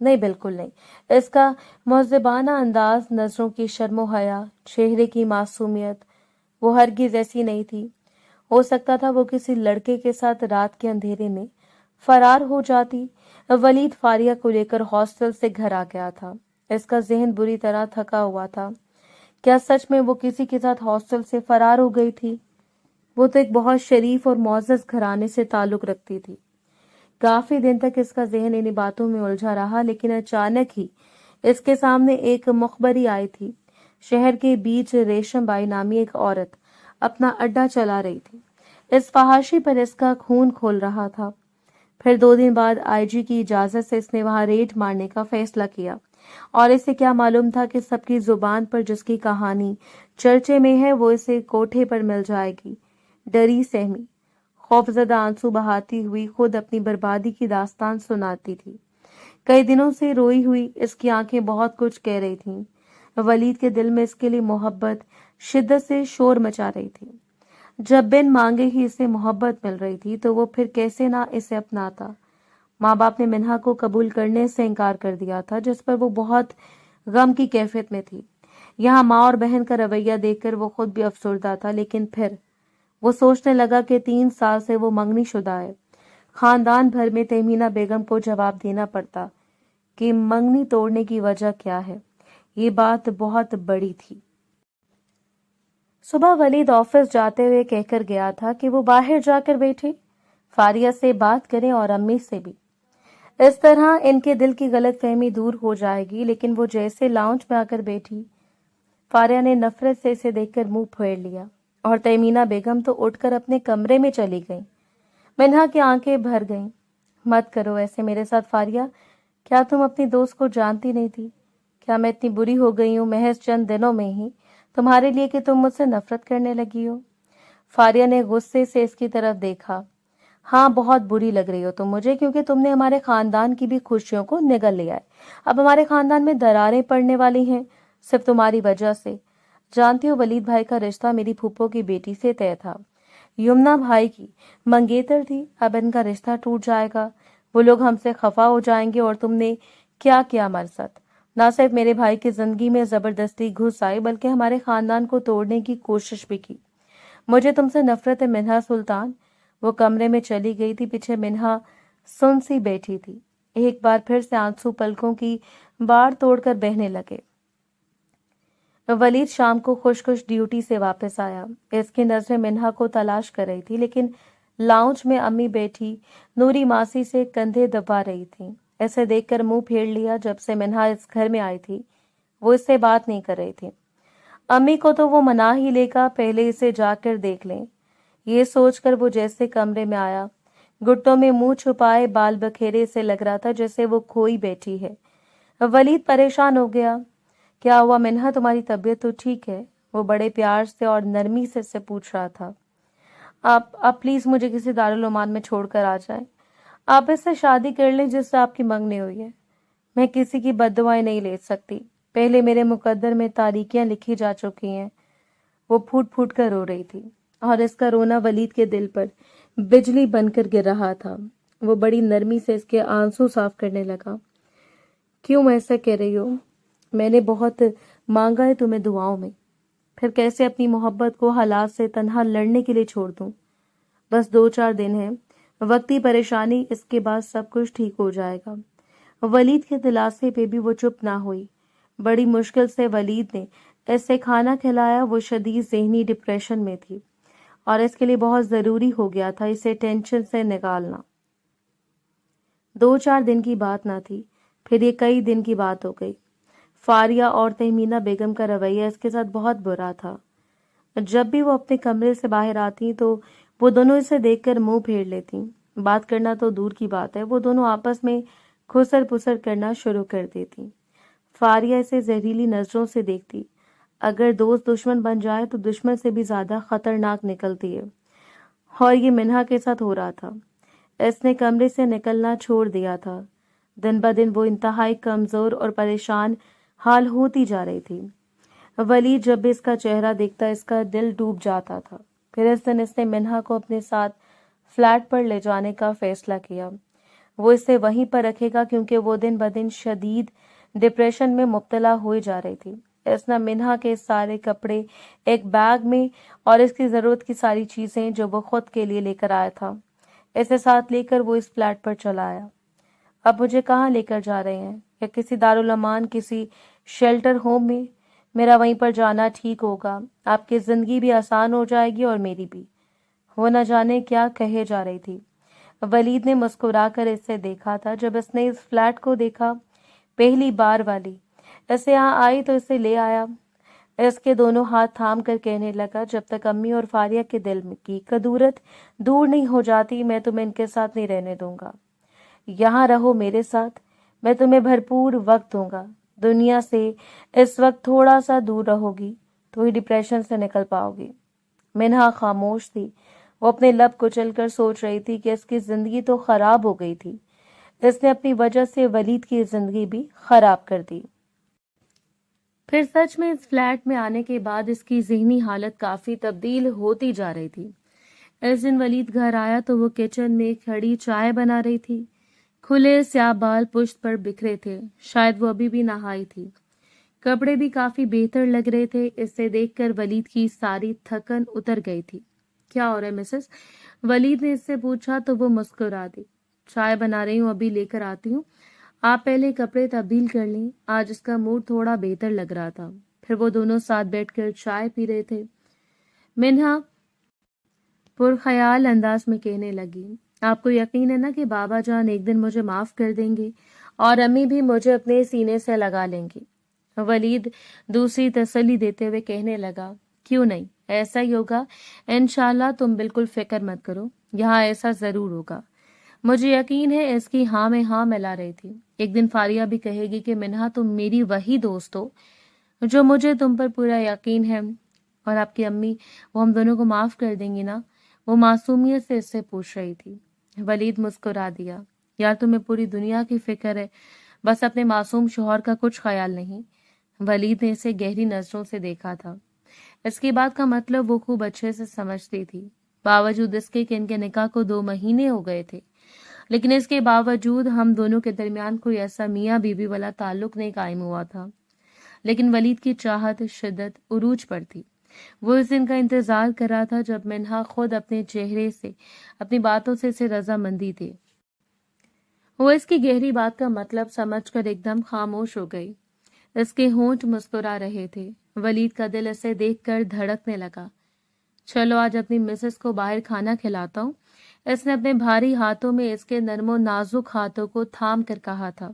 नहीं, बिल्कुल नहीं। इसका मुहज़्ज़बाना अंदाज, नजरों की शर्मो हया, चेहरे की मासूमियत, वो हरगिज ऐसी नहीं थी। हो सकता था वो किसी लड़के के साथ रात के अंधेरे में फरार हो जाती। वलीद फारिया को लेकर हॉस्टल से घर आ गया था। इसका जहन बुरी तरह थका हुआ था। क्या सच में वो किसी के साथ हॉस्टल से फरार हो गई थी? वो तो एक बहुत शरीफ और मोअज़्ज़ज़ घराने से ताल्लुक रखती थी। काफी दिन तक इसका जहन इन्हीं बातों में उलझा रहा, लेकिन अचानक ही इसके सामने एक मुखबरी आई थी। शहर के बीच रेशम बाई नामी एक औरत अपना अड्डा चला रही थी। इस फहाशी पर इसका खून खोल रहा था। फिर 2 दिन बाद आईजी की इजाजत से इसने वहां रेड मारने का फैसला किया। और इसे क्या मालूम था कि सबकी जुबान पर जिसकी कहानी चर्चे में है वो इसे कोठे पर मिल जाएगी। डरी सहमी, खौफजदा आंसू बहाती हुई खुद अपनी बर्बादी की दास्तान सुनाती थी। कई दिनों से रोई हुई इसकी आंखें बहुत कुछ कह रही थीं। वलीद के दिल में इसके लिए मोहब्बत शिद्दत से शोर मचा रही थी। जब बिन मांगे ही इसे मोहब्बत मिल रही थी तो वो फिर कैसे ना इसे अपनाता। माँ बाप ने मिन्हा को कबूल करने से इनकार कर दिया था, जिस पर वो बहुत गम की कैफियत में थी। यहाँ माँ और बहन का रवैया देखकर वो खुद भी अफसरदा था, लेकिन फिर वो सोचने लगा कि 3 साल से वो मंगनी शुदा है। खानदान भर में तहमीना बेगम को जवाब देना पड़ता कि मंगनी तोड़ने की वजह क्या है। ये बात बहुत बड़ी थी। सुबह वलीद ऑफिस जाते हुए कहकर गया था कि वो बाहर जाकर बैठे, फारिया से बात करें और अम्मी से भी। इस तरह इनके दिल की गलतफहमी दूर हो जाएगी। लेकिन वो जैसे लाउंज में आकर बैठी, फारिया ने नफरत से इसे देखकर मुंह फेर लिया और तहमीना बेगम तो उठकर अपने कमरे में चली गई। मिन्हा की आंखें भर गईं। मत करो ऐसे मेरे साथ फारिया। क्या तुम अपनी दोस्त को जानती नहीं थी? क्या मैं इतनी बुरी हो गई हूं महज चंद दिनों में ही तुम्हारे लिए कि तुम मुझसे नफरत करने लगी हो? फारिया ने गुस्से से इसकी तरफ देखा। हाँ, बहुत बुरी लग रही हो तुम मुझे, क्योंकि तुमने हमारे खानदान की भी खुशियों को निगल लिया है। अब हमारे खानदान में दरारें पड़ने वाली हैं, सिर्फ तुम्हारी वजह से। जानती हो, वलीद भाई का रिश्ता मेरी फूफो की बेटी से तय था। यमुना भाई की मंगेतर थी। अब इनका रिश्ता टूट जाएगा। वो लोग हमसे खफा हो जाएंगे। और तुमने क्या किया हमारे साथ? ना सिर्फ मेरे भाई की जिंदगी में जबरदस्ती घुस आई, बल्कि हमारे खानदान को तोड़ने की कोशिश भी की। मुझे तुमसे नफरत है मिन्हा सुल्तान। वो कमरे में चली गई थी। पीछे मिन्हा सुन सी बैठी थी। एक बार फिर से आंसू पलकों की बाढ़ तोड़कर बहने लगे। वलीद शाम को खुश खुश ड्यूटी से वापस आया। इसकी नजरें मिन्हा को तलाश कर रही थी, लेकिन लाउंज में अम्मी बैठी नूरी मासी से कंधे दबा रही थी। ऐसे देखकर मुंह फेर लिया। जब से मिन्हा इस घर में आई थी वो इससे बात नहीं कर रही थी। अम्मी को तो वो मना ही लेगा, पहले इसे जाकर देख लें। ये सोचकर वो जैसे कमरे में आया, घुटनों में मुंह छुपाए बाल बखेरे से लग रहा था जैसे वो खोई बैठी है। वलीद परेशान हो गया। क्या हुआ मिन्हा, तुम्हारी तबीयत तो ठीक है? वो बड़े प्यार से और नरमी से पूछ रहा था। आप प्लीज मुझे किसी दारुल उमान में छोड़कर आ जाएं। आप इससे शादी कर लें जिससे आपकी मंगनी हुई है। मैं किसी की बद्दुआएं नहीं ले सकती। पहले मेरे मुकद्दर में तारीकियां लिखी जा चुकी हैं। वो फूट फूट कर रो रही थी और इसका रोना वलीद के दिल पर बिजली बनकर गिर रहा था। वो बड़ी नरमी से इसके आंसू साफ करने लगा। क्यों ऐसा कह रही हो? मैंने बहुत मांगा है तुम्हें दुआओं में, फिर कैसे अपनी मोहब्बत को हालात से तन्हा लड़ने के लिए छोड़ दूं? बस 2-4 दिन है, वक्ती परेशानी, इसके बाद सब कुछ ठीक हो जाएगा। वलीद के दिलासे पे भी वो चुप ना हुई। बड़ी मुश्किल से वलीद ने इसे खाना खिलाया। वो शदीद ज़हनी डिप्रेशन में थी और इसके लिए बहुत ज़रूरी हो गया था इसे टेंशन से निकालना। 2-4 दिन की बात ना थी, फिर ये कई दिन की बात हो गई। फारिया और तहमीना बेगम का रवैया इसके साथ बहुत बुरा था। जब भी वो अपने कमरे से बाहर आती तो वो दोनों इसे देखकर मुंह फेर लेती। बात करना तो दूर की बात है, वो दोनों आपस में खुसर पुसर करना शुरू कर देती। फारिया इसे जहरीली नजरों से देखती। अगर दोस्त दुश्मन बन जाए तो दुश्मन से भी ज्यादा खतरनाक निकलती है। और ये मिन्हा के साथ हो रहा था। इसने कमरे से निकलना छोड़ दिया था। दिन ब दिन वो इंतहाई कमजोर और परेशान हाल होती जा रही थी। वलीद जब भी इसका चेहरा देखता इसका दिल डूब जाता था। फिर इस दिन इसने मिन्हा को अपने साथ फ्लैट पर ले जाने का फैसला किया। वो इसे वहीं पर रखेगा क्योंकि वो दिन ब दिन शदीद डिप्रेशन में मुब्तला हुई जा रही थी। اس نے منہا کے سارے کپڑے ایک بیگ میں اور اس کی ضرورت کی ساری چیزیں جو وہ خود کے لیے لے کر آیا تھا اسے ساتھ لے کر وہ اس فلیٹ پر چلا آیا۔ اب مجھے کہاں لے کر جا رہے ہیں؟ یا کسی دارالامان، کسی شیلٹر ہوم میں؟ میرا وہیں پر جانا ٹھیک ہوگا، آپ کی زندگی بھی آسان ہو جائے گی اور میری بھی۔ وہ نہ جانے کیا کہے جا رہی تھی۔ ولید نے مسکرا کر اسے دیکھا تھا جب اس نے اس فلیٹ کو دیکھا، پہلی بار والی۔ اسے یہاں آئی تو اسے لے آیا۔ اس کے دونوں ہاتھ تھام کر کہنے لگا، جب تک امی اور فاریہ کے دل کی کدورت دور نہیں ہو جاتی میں تمہیں ان کے ساتھ نہیں رہنے دوں گا۔ یہاں رہو میرے ساتھ، میں تمہیں بھرپور وقت دوں گا۔ دنیا سے اس وقت تھوڑا سا دور رہو گی تو ہی ڈپریشن سے نکل پاؤ گی۔ منہا خاموش تھی۔ وہ اپنے لب کچل کر سوچ رہی تھی کہ اس کی زندگی تو خراب ہو گئی تھی، اس نے اپنی وجہ سے ولید کی زندگی بھی خراب کر دی۔ پھر سچ میں اس فلیٹ میں آنے کے بعد اس کی ذہنی حالت کافی تبدیل ہوتی جا رہی تھی۔ اس دن ولید گھر آیا تو وہ کچن میں کھڑی چائے بنا رہی تھی۔ کھلے سیاہ بال پشت پر بکھرے تھے، شاید وہ ابھی بھی نہائی تھی۔ کپڑے بھی کافی بہتر لگ رہے تھے۔ اسے دیکھ کر ولید کی ساری تھکن اتر گئی تھی۔ کیا ہو رہا ہے مسز؟ ولید نے اس سے پوچھا تو وہ مسکرا دی۔ چائے بنا رہی ہوں، ابھی لے کر آتی ہوں، آپ پہلے کپڑے تبدیل کر لیں۔ آج اس کا موڈ تھوڑا بہتر لگ رہا تھا۔ پھر وہ دونوں ساتھ بیٹھ کر چائے پی رہے تھے۔ منہا پرخیال انداز میں کہنے لگی، آپ کو یقین ہے نا کہ بابا جان ایک دن مجھے معاف کر دیں گے اور امی بھی مجھے اپنے سینے سے لگا لیں گی۔ ولید دوسری تسلی دیتے ہوئے کہنے لگا، کیوں نہیں، ایسا ہی ہوگا انشاءاللہ، تم بالکل فکر مت کرو، یہاں ایسا ضرور ہوگا۔ مجھے یقین ہے۔ اس کی ہاں میں ہاں ملا رہی تھی۔ ایک دن فاریہ بھی کہے گی کہ منہا تم میری وہی دوست ہو جو مجھے تم پر پورا یقین ہے، اور آپ کی امی وہ ہم دونوں کو معاف کر دیں گی نا؟ وہ معصومیت سے اس سے پوچھ رہی تھی۔ ولید مسکرا دیا، یار تمہیں پوری دنیا کی فکر ہے، بس اپنے معصوم شوہر کا کچھ خیال نہیں۔ ولید نے اسے گہری نظروں سے دیکھا تھا۔ اس کی بات کا مطلب وہ خوب اچھے سے سمجھتی تھی، باوجود اس کے کہ ان کے نکاح کو 2 مہینے ہو گئے تھے، لیکن اس کے باوجود ہم دونوں کے درمیان کوئی ایسا میاں بیوی والا تعلق نہیں قائم ہوا تھا۔ لیکن ولید کی چاہت شدت عروج پر تھی۔ وہ اس دن کا انتظار کر رہا تھا جب منہا خود اپنے چہرے سے، اپنی باتوں سے اسے رضامندی دے۔ وہ اس کی گہری بات کا مطلب سمجھ کر ایک دم خاموش ہو گئی۔ اس کے ہونٹ مسکرا رہے تھے۔ ولید کا دل اسے دیکھ کر دھڑکنے لگا۔ چلو آج اپنی مسز کو باہر کھانا کھلاتا ہوں، اس نے اپنے بھاری ہاتھوں میں اس کے نرم و نازک ہاتھوں کو تھام کر کہا تھا۔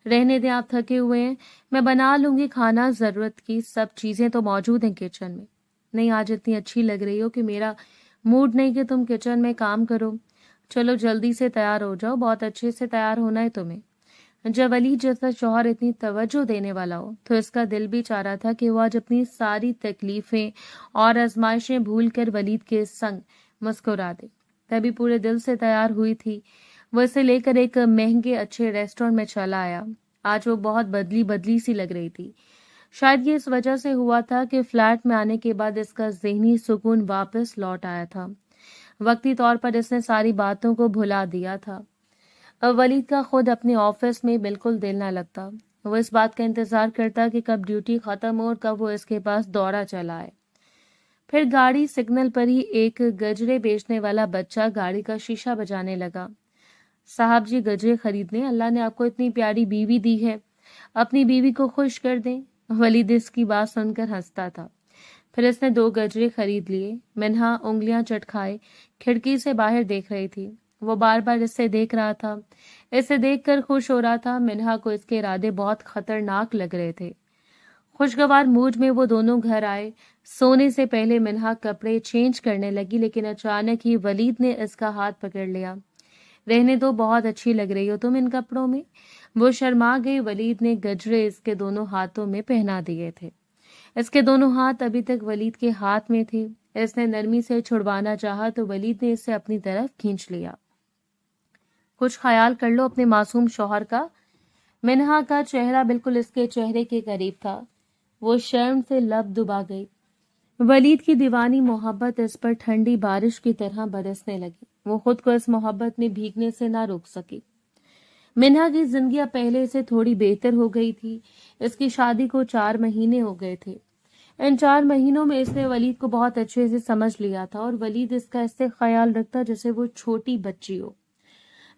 رہنے دیں، آپ تھکے ہوئے ہیں، میں بنا لوں گی کھانا، ضرورت کی سب چیزیں تو موجود ہیں کچن میں۔ نہیں، آج اتنی اچھی لگ رہی ہو کہ میرا موڈ نہیں کہ تم کچن میں کام کرو۔ چلو جلدی سے تیار ہو جاؤ، بہت اچھے سے تیار ہونا ہے تمہیں۔ جب ولید جیسا شوہر اتنی توجہ دینے والا ہو تو اس کا دل بھی چاہ رہا تھا کہ وہ آج اپنی ساری تکلیفیں اور آزمائشیں بھول کر ولید کے سنگ مسکرا دے۔ تبھی پورے دل سے تیار ہوئی تھی۔ وہ اسے لے کر ایک مہنگے اچھے ریسٹورینٹ میں چلا آیا۔ آج وہ بہت بدلی سی لگ رہی تھی۔ شاید یہ اس وجہ سے ہوا تھا کہ فلیٹ میں آنے کے بعد اس کا ذہنی سکون واپس لوٹ آیا تھا۔ وقتی طور پر اس نے ساری باتوں کو بھلا دیا تھا۔ ولید کا خود اپنے آفس میں بالکل دل نہ لگتا۔ وہ اس بات کا انتظار کرتا کہ کب ڈیوٹی ختم ہو اور کب وہ اس کے پاس دورہ چلا آئے۔ پھر گاڑی سگنل پر ہی ایک گجرے بیچنے والا بچہ گاڑی کا شیشہ بجانے لگا۔ صاحب جی گجرے خرید لیں، اللہ نے آپ کو اتنی پیاری بیوی دی ہے، اپنی بیوی کو خوش کر دیں۔ ولید اس کی بات سن کر ہنستا تھا۔ پھر اس نے 2 گجرے خرید لیے۔ منہا انگلیاں چٹکھائے کھڑکی سے باہر دیکھ رہی تھی۔ وہ بار بار اسے دیکھ رہا تھا، اسے دیکھ کر خوش ہو رہا تھا۔ منہا کو اس کے ارادے بہت خطرناک لگ رہے تھے۔ خوشگوار موڈ میں وہ دونوں گھر آئے۔ سونے سے پہلے منہا کپڑے چینج کرنے لگی، لیکن اچانک ہی ولید نے اس کا ہاتھ پکڑ لیا۔ رہنے دو، بہت اچھی لگ رہی ہو تم ان کپڑوں میں۔ وہ شرما گئی۔ ولید نے گجرے اس کے دونوں ہاتھوں میں پہنا دیے تھے۔ اس کے دونوں ہاتھ ابھی تک ولید کے ہاتھ میں تھے۔ اس نے نرمی سے چھڑوانا چاہا تو ولید نے اسے اپنی طرف کھینچ لیا۔ کچھ خیال کر لو اپنے معصوم شوہر کا۔ منہا کا چہرہ بالکل اس کے چہرے کے قریب تھا۔ وہ شرم سے لب دبا گئی۔ ولید کی دیوانی محبت اس پر ٹھنڈی بارش کی طرح برسنے لگی۔ وہ خود کو اس محبت میں بھیگنے سے نہ روک سکی۔ मिन्हा की जिंदगी अब पहले से थोड़ी बेहतर हो गई थी। इसकी शादी को 4 महीने हो गए थे। इन 4 महीनों में इसने वलीद को बहुत अच्छे से समझ लिया था और वलीद इसका ऐसे ख्याल रखता जैसे वो छोटी बच्ची हो।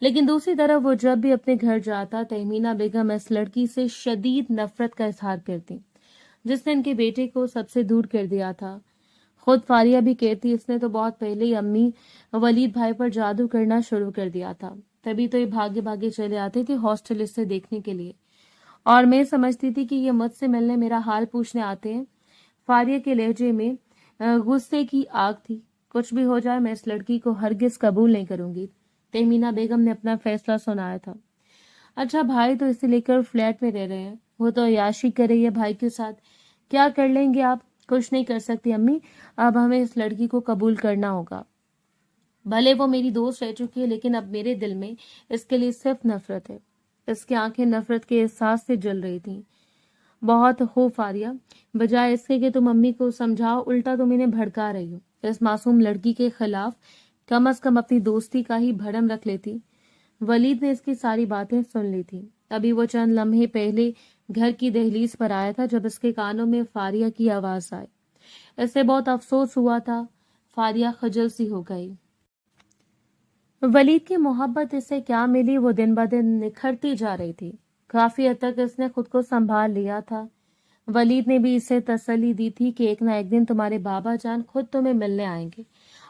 लेकिन दूसरी तरफ वो जब भी अपने घर जाता, तहमीना बेगम इस लड़की से शदीद नफरत का इजहार करती, जिसने इनके बेटे को सबसे दूर कर दिया था। खुद फारिया भी कहती, इसने तो बहुत पहले ही अम्मी वलीद भाई पर जादू करना शुरू कर दिया था, तभी तो ये भागे भागे चले आते थे हॉस्टल इससे देखने के लिए, और मैं समझती थी कि ये मुझसे मिलने मेरा हाल पूछने आते हैं। फारिया के लहजे में गुस्से की आग थी। कुछ भी हो जाए, मैं इस लड़की को हरगिज कबूल नहीं करूंगी। तहमीना बेगम ने अपना फैसला सुनाया था। अच्छा, भाई तो इसे लेकर फ्लैट में रह रहे हैं, वो तो अय्याशी कर रही है भाई के साथ। क्या कर लेंगे आप? कुछ नहीं कर सकती अम्मी, अब हमें इस लड़की को कबूल करना होगा। भले वो मेरी दोस्त रह चुकी है, लेकिन अब मेरे दिल में इसके लिए सिर्फ नफरत है। इसकी आंखें नफरत के एहसास से जल रही थीं। बहुत हो फारिया, बजाय इसके कि तुम अम्मी को समझाओ, उल्टा तुम इन्हें भड़का रही हो। इस मासूम लड़की के खिलाफ कम से कम अपनी दोस्ती का ही भरम रख लेती। वलीद ने इसकी सारी बातें सुन ली थी। अभी वो चंद लम्हे पहले घर की दहलीज पर आया था जब इसके कानों में फारिया की आवाज आई। इससे बहुत अफसोस हुआ था। फारिया खजल सी हो गई। वलीद की मोहब्बत इससे क्या मिली, वो दिन ब दिन निखरती जा रही थी। काफी हद तक इसने खुद को संभाल लिया था। वलीद ने भी इसे तसल्ली दी थी कि एक ना एक दिन तुम्हारे बाबा जान खुद तुम्हें मिलने आएंगे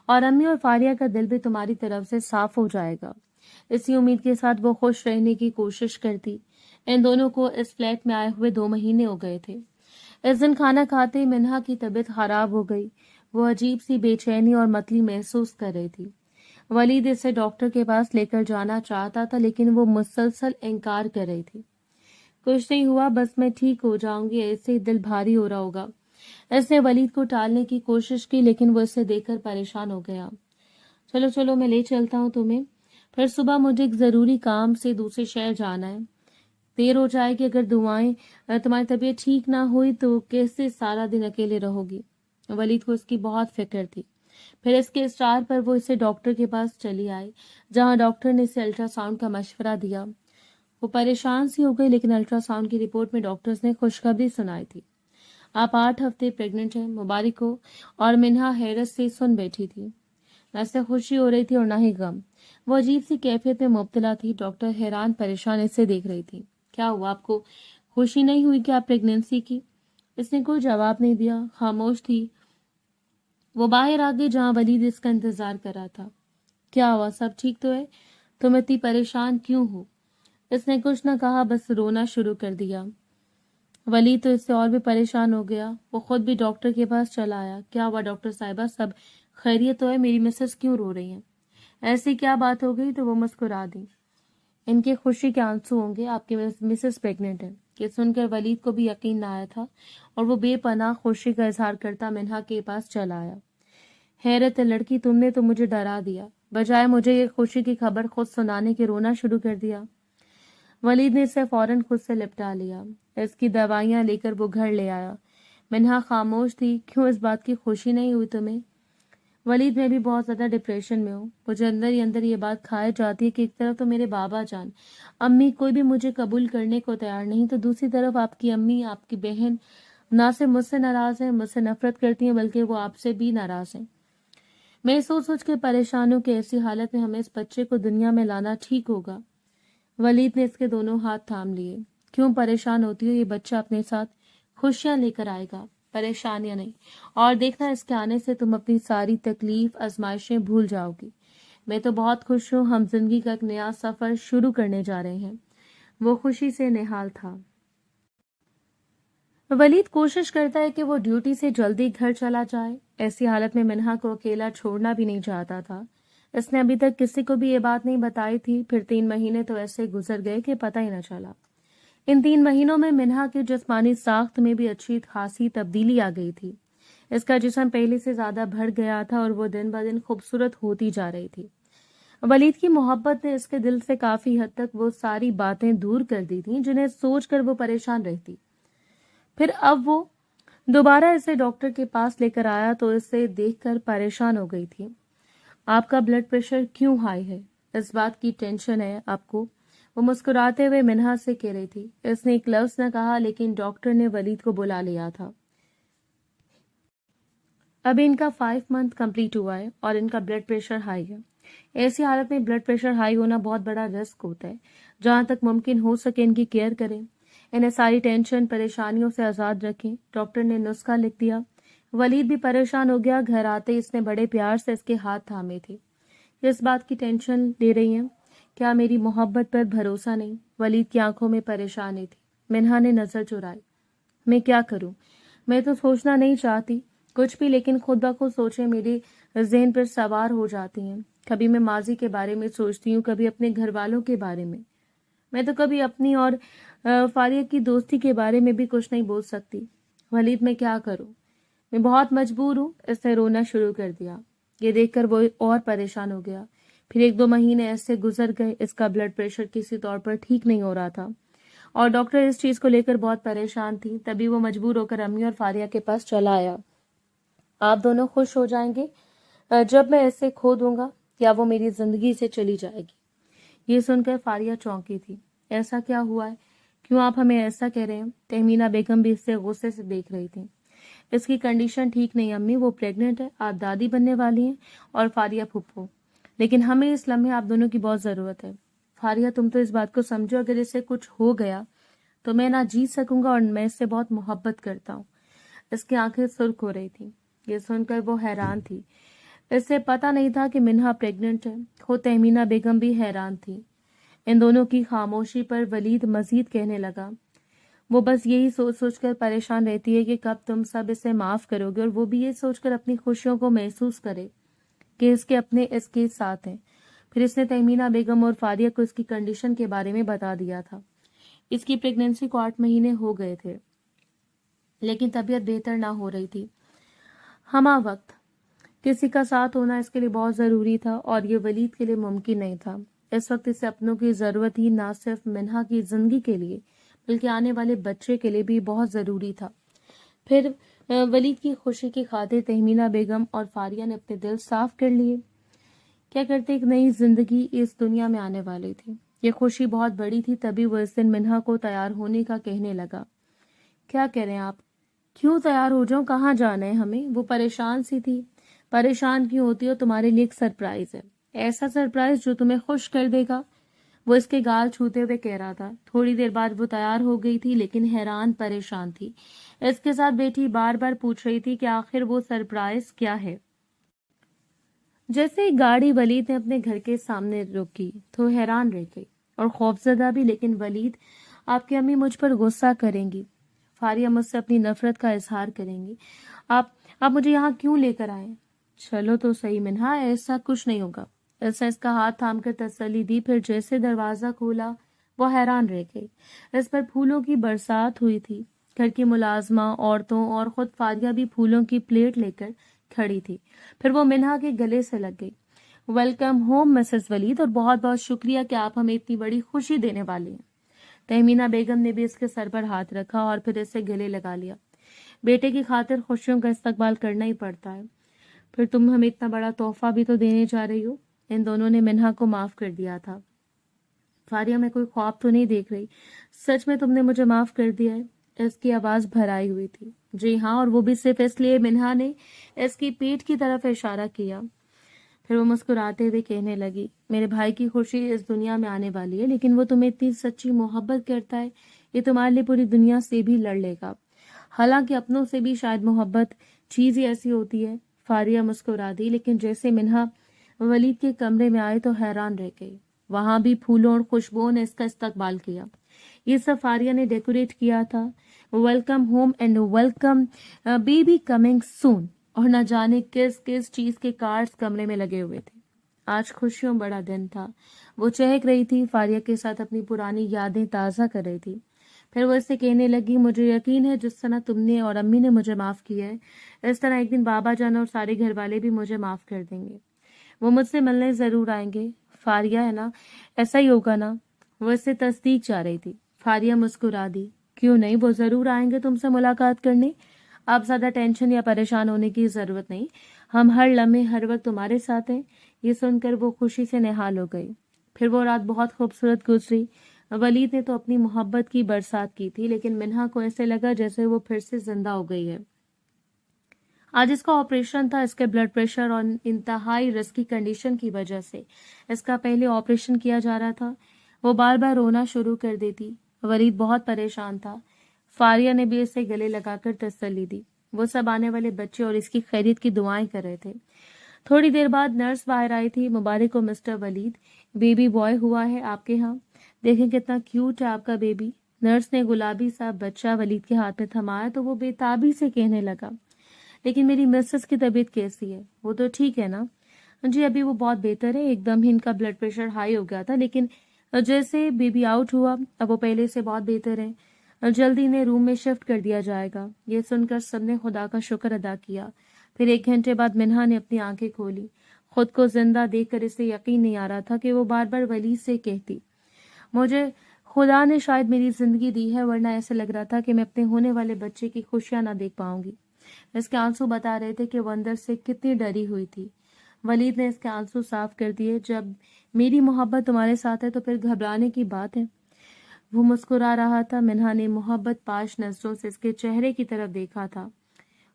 और अम्मी और फारिया का दिल भी तुम्हारी तरफ से साफ हो जाएगा। इसी उम्मीद के साथ वो खुश रहने की कोशिश करती। इन दोनों को इस फ्लैट में आए हुए 2 महीने हो गए थे। इस दिन खाना खाते ही मिन्हा की तबीयत खराब हो गई। वो अजीब सी बेचैनी और मतली महसूस कर रही थी। वलीद इसे डॉक्टर के पास लेकर जाना चाहता था, लेकिन वो मुसलसल इनकार कर रही थी। कुछ नहीं हुआ, बस मैं ठीक हो जाऊंगी, ऐसे ही दिल भारी हो रहा होगा। इसने वलीद को टालने की कोशिश की, लेकिन वो इसे देखकर परेशान हो गया। चलो चलो, मैं ले चलता हूँ तुम्हें, फिर सुबह मुझे एक जरूरी काम से दूसरे शहर जाना है। देर हो जाएगी, अगर तुम्हारी तबीयत ठीक ना हुई तो कैसे सारा दिन अकेले रहोगी। वलीद को इसकी बहुत फिक्र थी। फिर इसके इसरार पर वो इसे डॉक्टर के पास चली आई, जहां डॉक्टर ने इसे अल्ट्रासाउंड का मशवरा दिया। वो परेशान सी हो गई, लेकिन अल्ट्रासाउंड की रिपोर्ट में डॉक्टर्स ने खुशखबरी सुनाई थी। आप 8 हफ्ते प्रेग्नेंट हैं, मुबारक हो। और मिन्हा हैरत से सुन बैठी थी। न से खुशी हो रही थी और न ही गम। वो अजीब सी कैफियत में मुब्तला थी। डॉक्टर हैरान परेशान इसे देख रही थी। क्या हुआ, आपको खुशी नहीं हुई क्या प्रेगनेंसी की? इसने कोई जवाब नहीं दिया, खामोश थी। वो बाहर आ गई जहां वलीद इसका इंतजार कर रहा था। क्या हुआ, सब ठीक तो है? तुम इतनी परेशान क्यों हो? इसने कुछ न कहा, बस रोना शुरू कर दिया। वलीद तो इससे और भी परेशान हो गया। वो खुद भी डॉक्टर के पास चला आया। क्या हुआ डॉक्टर साहिबा, सब खैरियत तो है? मेरी मिसेस क्यों रो रही हैं? ऐसी क्या बात हो गई? तो वो मुस्कुरा दी। इनके खुशी के आंसू होंगे, आपकी मिसेस प्रेग्नेंट है। ये सुनकर वलीद को भी यकीन न आया था और वो बेपनाह खुशी का इजहार करता मिन्हा के पास चला आया। हैरत है लड़की, तुमने तो मुझे डरा दिया। बजाय मुझे ये खुशी की खबर खुद सुनाने के रोना शुरू कर दिया। वलीद ने इसे फौरन खुद से लिपटा लिया। इसकी दवाइयां लेकर वो घर ले आया। मिन्हा खामोश थी। क्यों, इस बात की खुशी नहीं हुई तुम्हें? वलीद, मैं भी बहुत ज्यादा डिप्रेशन में हूँ। मुझे अंदर ही अंदर ये बात खाए जाती है कि एक तरफ तो मेरे बाबा जान, अम्मी कोई भी मुझे कबूल करने को तैयार नहीं, तो दूसरी तरफ आपकी अम्मी, आपकी बहन ना सिर्फ मुझसे नाराज है, मुझसे नफरत करती हैं, बल्कि वो आपसे भी नाराज हैं। मैं सोच सोच के परेशान हूँ कि ऐसी हालत में हमें इस बच्चे को दुनिया में लाना ठीक होगा। वलीद ने इसके दोनों हाथ थाम लिए। क्यों परेशान होती हो? ये बच्चा अपने साथ खुशियां लेकर आएगा, परेशानियां नहीं। और देखना, इसके आने से तुम अपनी सारी तकलीफ आजमाइशें भूल जाओगी। मैं तो बहुत खुश हूँ, हम जिंदगी का एक नया सफर शुरू करने जा रहे हैं। वो खुशी से निहाल था। वलीद कोशिश करता है कि वो ड्यूटी से जल्दी घर चला जाए। ऐसी हालत में मिन्हा को अकेला छोड़ना भी नहीं चाहता था। इसने अभी तक किसी को भी ये बात नहीं बताई थी। फिर 3 महीने तो ऐसे गुजर गए कि पता ही न चला। इन 3 महीनों में मिन्हा की जिस्मानी साख्त में भी अच्छी खासी तब्दीली आ गई थी। इसका जिस्म पहले से ज्यादा बढ़ गया था और वो दिन ब दिन खूबसूरत होती जा रही थी। वलीद की मोहब्बत ने इसके दिल से काफी हद तक वो सारी बातें दूर कर दी थी जिन्हें सोचकर वो परेशान रहती। फिर अब वो दोबारा इसे डॉक्टर के पास लेकर आया तो इसे देखकर परेशान हो गई थी। आपका ब्लड प्रेशर क्यों हाई है? इस बात की टेंशन है आपको? वो मुस्कुराते हुए मिन्हा से कह रही थी। इसने एक लफ्ज न कहा, लेकिन डॉक्टर ने वलीद को बुला लिया था। अभी इनका 5 मंथ कंप्लीट हुआ है और इनका ब्लड प्रेशर हाई है। ऐसी हालत में ब्लड प्रेशर हाई होना बहुत बड़ा रिस्क होता है। जहां तक मुमकिन हो सके इनकी केयर करें, इन्हें सारी टेंशन परेशानियों से आज़ाद रखें। डॉक्टर ने नुस्खा लिख दिया। वलीद भी परेशान हो गया। घर आते इसने बड़े प्यार से इसके हाथ थामे थे। इस बात की टेंशन ले रही हैं, क्या मेरी मोहब्बत पर भरोसा नहीं? वलीद की आंखों में परेशानी थी। मिन्हा ने नजर चुराई। मैं क्या करूं? मैं तो सोचना नहीं चाहती कुछ भी, लेकिन खुद ब खुद सोचे मेरे ज़हन पर सवार हो जाती हैं। कभी मैं माजी के बारे में सोचती हूँ, कभी अपने घर वालों के बारे में। मैं तो कभी अपनी और फारिया की दोस्ती के बारे में भी कुछ नहीं बोल सकती। वलीद, मैं क्या करूं? मैं बहुत मजबूर हूँ। इसने रोना शुरू कर दिया। ये देखकर वो और परेशान हो गया। फिर 1-2 महीने ऐसे गुजर गए। इसका ब्लड प्रेशर किसी तौर पर ठीक नहीं हो रहा था और डॉक्टर इस चीज को लेकर बहुत परेशान थी। तभी वो मजबूर होकर अम्मी और फारिया के पास चला आया। आप दोनों खुश हो जाएंगे जब मैं ऐसे खो दूंगा, या वो मेरी जिंदगी से चली जाएगी? ये सुनकर फारिया चौंकी थी। ऐसा क्या हुआ है? क्यों आप हमें ऐसा कह रहे हैं? तहमीना बेगम भी इससे गुस्से से देख रही थी। इसकी कंडीशन ठीक नहीं अम्मी, वो प्रेग्नेंट है, आप दादी बनने वाली हैं और फारिया फूफो। लेकिन हमें इस लम्हे आप दोनों की बहुत जरूरत है। फारिया, तुम तो इस बात को समझो, अगर इसे कुछ हो गया तो मैं ना जी सकूंगा और मैं इससे बहुत मोहब्बत करता हूँ। इसकी आंखें सुर्ख हो रही थी। ये सुनकर वो हैरान थी। इससे पता नहीं था कि मिन्हा प्रेग्नेंट है। खुद तहमीना बेगम भी हैरान थी। इन दोनों की खामोशी पर वलीद मजीद कहने लगा, वो बस यही सोच सोचकर परेशान रहती है कि कब तुम सब इसे माफ करोगे, और वो भी ये सोचकर अपनी खुशियों को महसूस करे कि इसके अपने इसके साथ हैं। फिर इसने तहमीना बेगम और फारिया को इसकी कंडीशन के बारे में बता दिया था। इसकी प्रेगनेंसी को 8 महीने हो गए थे, लेकिन तबीयत बेहतर ना हो रही थी। हमा वक्त किसी का साथ होना इसके लिए बहुत जरूरी था और ये वलीद के लिए मुमकिन नहीं था। इस वक्त इसे अपनों की जरूरत ही ना सिर्फ मिन्हा की जिंदगी के लिए बल्कि आने वाले बच्चे के लिए भी बहुत जरूरी था। फिर वलीद की खुशी की खातिर तहमीना बेगम और फारिया ने अपने दिल साफ कर लिए। क्या करते, एक नई जिंदगी इस दुनिया में आने वाली थी। ये खुशी बहुत बड़ी थी। तभी वो इस दिन मिन्हा को तैयार होने का कहने लगा। क्या कह रहे हैं आप? क्यों तैयार हो जाऊं? कहाँ जाना है हमें? वो परेशान सी थी। परेशान क्यों होती हो? तुम्हारे लिए एक सरप्राइज है, ऐसा सरप्राइज जो तुम्हें खुश कर देगा। वो इसके गाल छूते हुए कह रहा था। थोड़ी देर बाद वो तैयार हो गई थी, लेकिन हैरान परेशान थी। इसके साथ बेटी बार बार पूछ रही थी कि आखिर वो सरप्राइज क्या है। जैसे ही गाड़ी वलीद ने अपने घर के सामने रोकी तो हैरान रह गई और खौफजदा भी। लेकिन वलीद, आपकी अम्मी मुझ पर गुस्सा करेंगी, फारिया मुझसे अपनी नफरत का इजहार करेंगी। आप मुझे यहाँ क्यों लेकर आए? चलो तो सही मिन्हा, ऐसा कुछ नहीं होगा। इसने इसका हाथ थामकर तसल्ली दी। फिर जैसे दरवाजा खोला वो हैरान रह गई। इस पर फूलों की बरसात हुई थी। घर की मुलाजमा, औरतों और खुद फारिया भी फूलों की प्लेट लेकर खड़ी थी। फिर वो मिन्हा के गले से लग गई। वेलकम होम मिसेस वलीद, और बहुत बहुत शुक्रिया कि आप हमें इतनी बड़ी खुशी देने वाली हैं। तहमीना बेगम ने भी इसके सर पर हाथ रखा और फिर इसे गले लगा लिया। बेटे की खातिर खुशियों का इस्तकबाल करना ही पड़ता है। फिर तुम हमें इतना बड़ा तोहफा भी तो देने जा रही हो। इन दोनों ने मिन्हा को माफ कर दिया था। फारिया, मैं कोई ख्वाब तो नहीं देख रही, सच में तुमने मुझे माफ कर दिया है? इसकी आवाज भराई हुई थी। जी हाँ, और वो भी सिर्फ इसलिए। मिन्हा ने इसकी पीठ की तरफ इशारा किया। फिर वो मुस्कुराते हुए कहने लगी, मेरे भाई की खुशी इस दुनिया में आने वाली है, लेकिन वो तुम्हें इतनी सच्ची मोहब्बत करता है, ये तुम्हारे लिए पूरी दुनिया से भी लड़ लेगा। हालांकि अपनों से भी शायद मोहब्बत चीज ही ऐसी होती है। फारिया मुस्कुरा दी, लेकिन जैसे मिन्हा वलीद के कमरे में आए तो हैरान रह गई। वहां भी फूलों और खुशबुओं ने इसका इस्तकबाल किया। ये सब फारिया ने डेकोरेट किया था। Welcome home and welcome baby coming soon, और न जाने किस किस चीज के कार्ड्स कमरे में लगे हुए थे। आज खुशियों बड़ा दिन था। वो चहक रही थी, फारिया के साथ अपनी पुरानी यादें ताज़ा कर रही थी। फिर वो इससे कहने लगी, मुझे यकीन है जिस तरह तुमने और अम्मी ने मुझे माफ किया है, इस तरह एक दिन बाबा जान और सारे घर वाले भी मुझे माफ कर देंगे। वो मुझसे मिलने जरूर आएंगे। फारिया, है ना? ऐसा ही होगा ना? वो इससे तस्दीक चाह रही थी। फारिया मुस्कुरा दी। क्यों नहीं, वो जरूर आएंगे तुमसे मुलाकात करने। आप ज्यादा टेंशन या परेशान होने की जरूरत नहीं, हम हर लम्हे हर वक्त तुम्हारे साथ हैं। ये सुनकर वो खुशी से निहाल हो गई। پھر وہ رات بہت خوبصورت گزری. ولید نے تو اپنی محبت کی برسات کی تھی، لیکن منہا کو ایسے لگا جیسے وہ پھر سے زندہ ہو گئی ہے. آج اس کا آپریشن تھا. اس کے بلڈ پریشر اور انتہائی رسکی کنڈیشن کی وجہ سے اس کا پہلے آپریشن کیا جا رہا تھا. وہ بار بار رونا شروع کر دیتی. ولید بہت پریشان تھا. فاریہ نے بھی اسے گلے لگا کر تسلی دی. وہ سب آنے والے بچے اور اس کی خیریت کی دعائیں کر رہے تھے. تھوڑی دیر بعد نرس باہر آئی تھی. مبارک ہو مسٹر ولید، بیبی بوائے ہوا ہے آپ کے ہاں. دیکھیں کتنا کیوٹ ہے آپ کا بیبی. نرس نے گلابی سا بچہ ولید کے ہاتھ میں تھمایا تو وہ بے تابی سے کہنے لگا، لیکن میری مسز کی طبیعت کیسی ہے؟ وہ تو ٹھیک ہے نا؟ جی ابھی وہ بہت بہتر ہے. ایک دم ہی ان کا بلڈ پریشر ہائی ہو گیا تھا، لیکن جیسے بیبی آؤٹ ہوا اب وہ پہلے سے بہت بہتر ہے. جلدی انہیں روم میں شفٹ کر دیا جائے گا. یہ سن کر سب نے خدا کا شکر ادا کیا. پھر 1 گھنٹے بعد منہا نے اپنی آنکھیں کھولی. خود کو زندہ دیکھ کر اسے یقین نہیں آ رہا تھا کہ وہ بار بار ولید سے کہتی، مجھے خدا نے شاید میری زندگی دی ہے، ورنہ ایسے لگ رہا تھا کہ میں اپنے ہونے والے بچے کی خوشیاں نہ دیکھ پاؤں گی. اس کے آنسو بتا رہے تھے کہ وہ اندر سے کتنی ڈری ہوئی تھی. ولید نے اس کے آنسو صاف کر دیے. جب میری محبت تمہارے ساتھ ہے تو پھر گھبرانے کی بات ہے. وہ مسکرا رہا تھا. منہا نے محبت پاش نظروں سے اس کے چہرے کی طرف دیکھا تھا.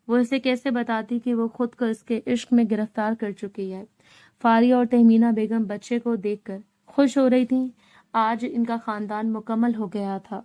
وہ اسے کیسے بتاتی کہ وہ خود کو اس کے عشق میں گرفتار کر چکی ہے. فاریہ اور تہمینہ بیگم بچے کو دیکھ کر خوش ہو رہی تھیں. آج ان کا خاندان مکمل ہو گیا تھا.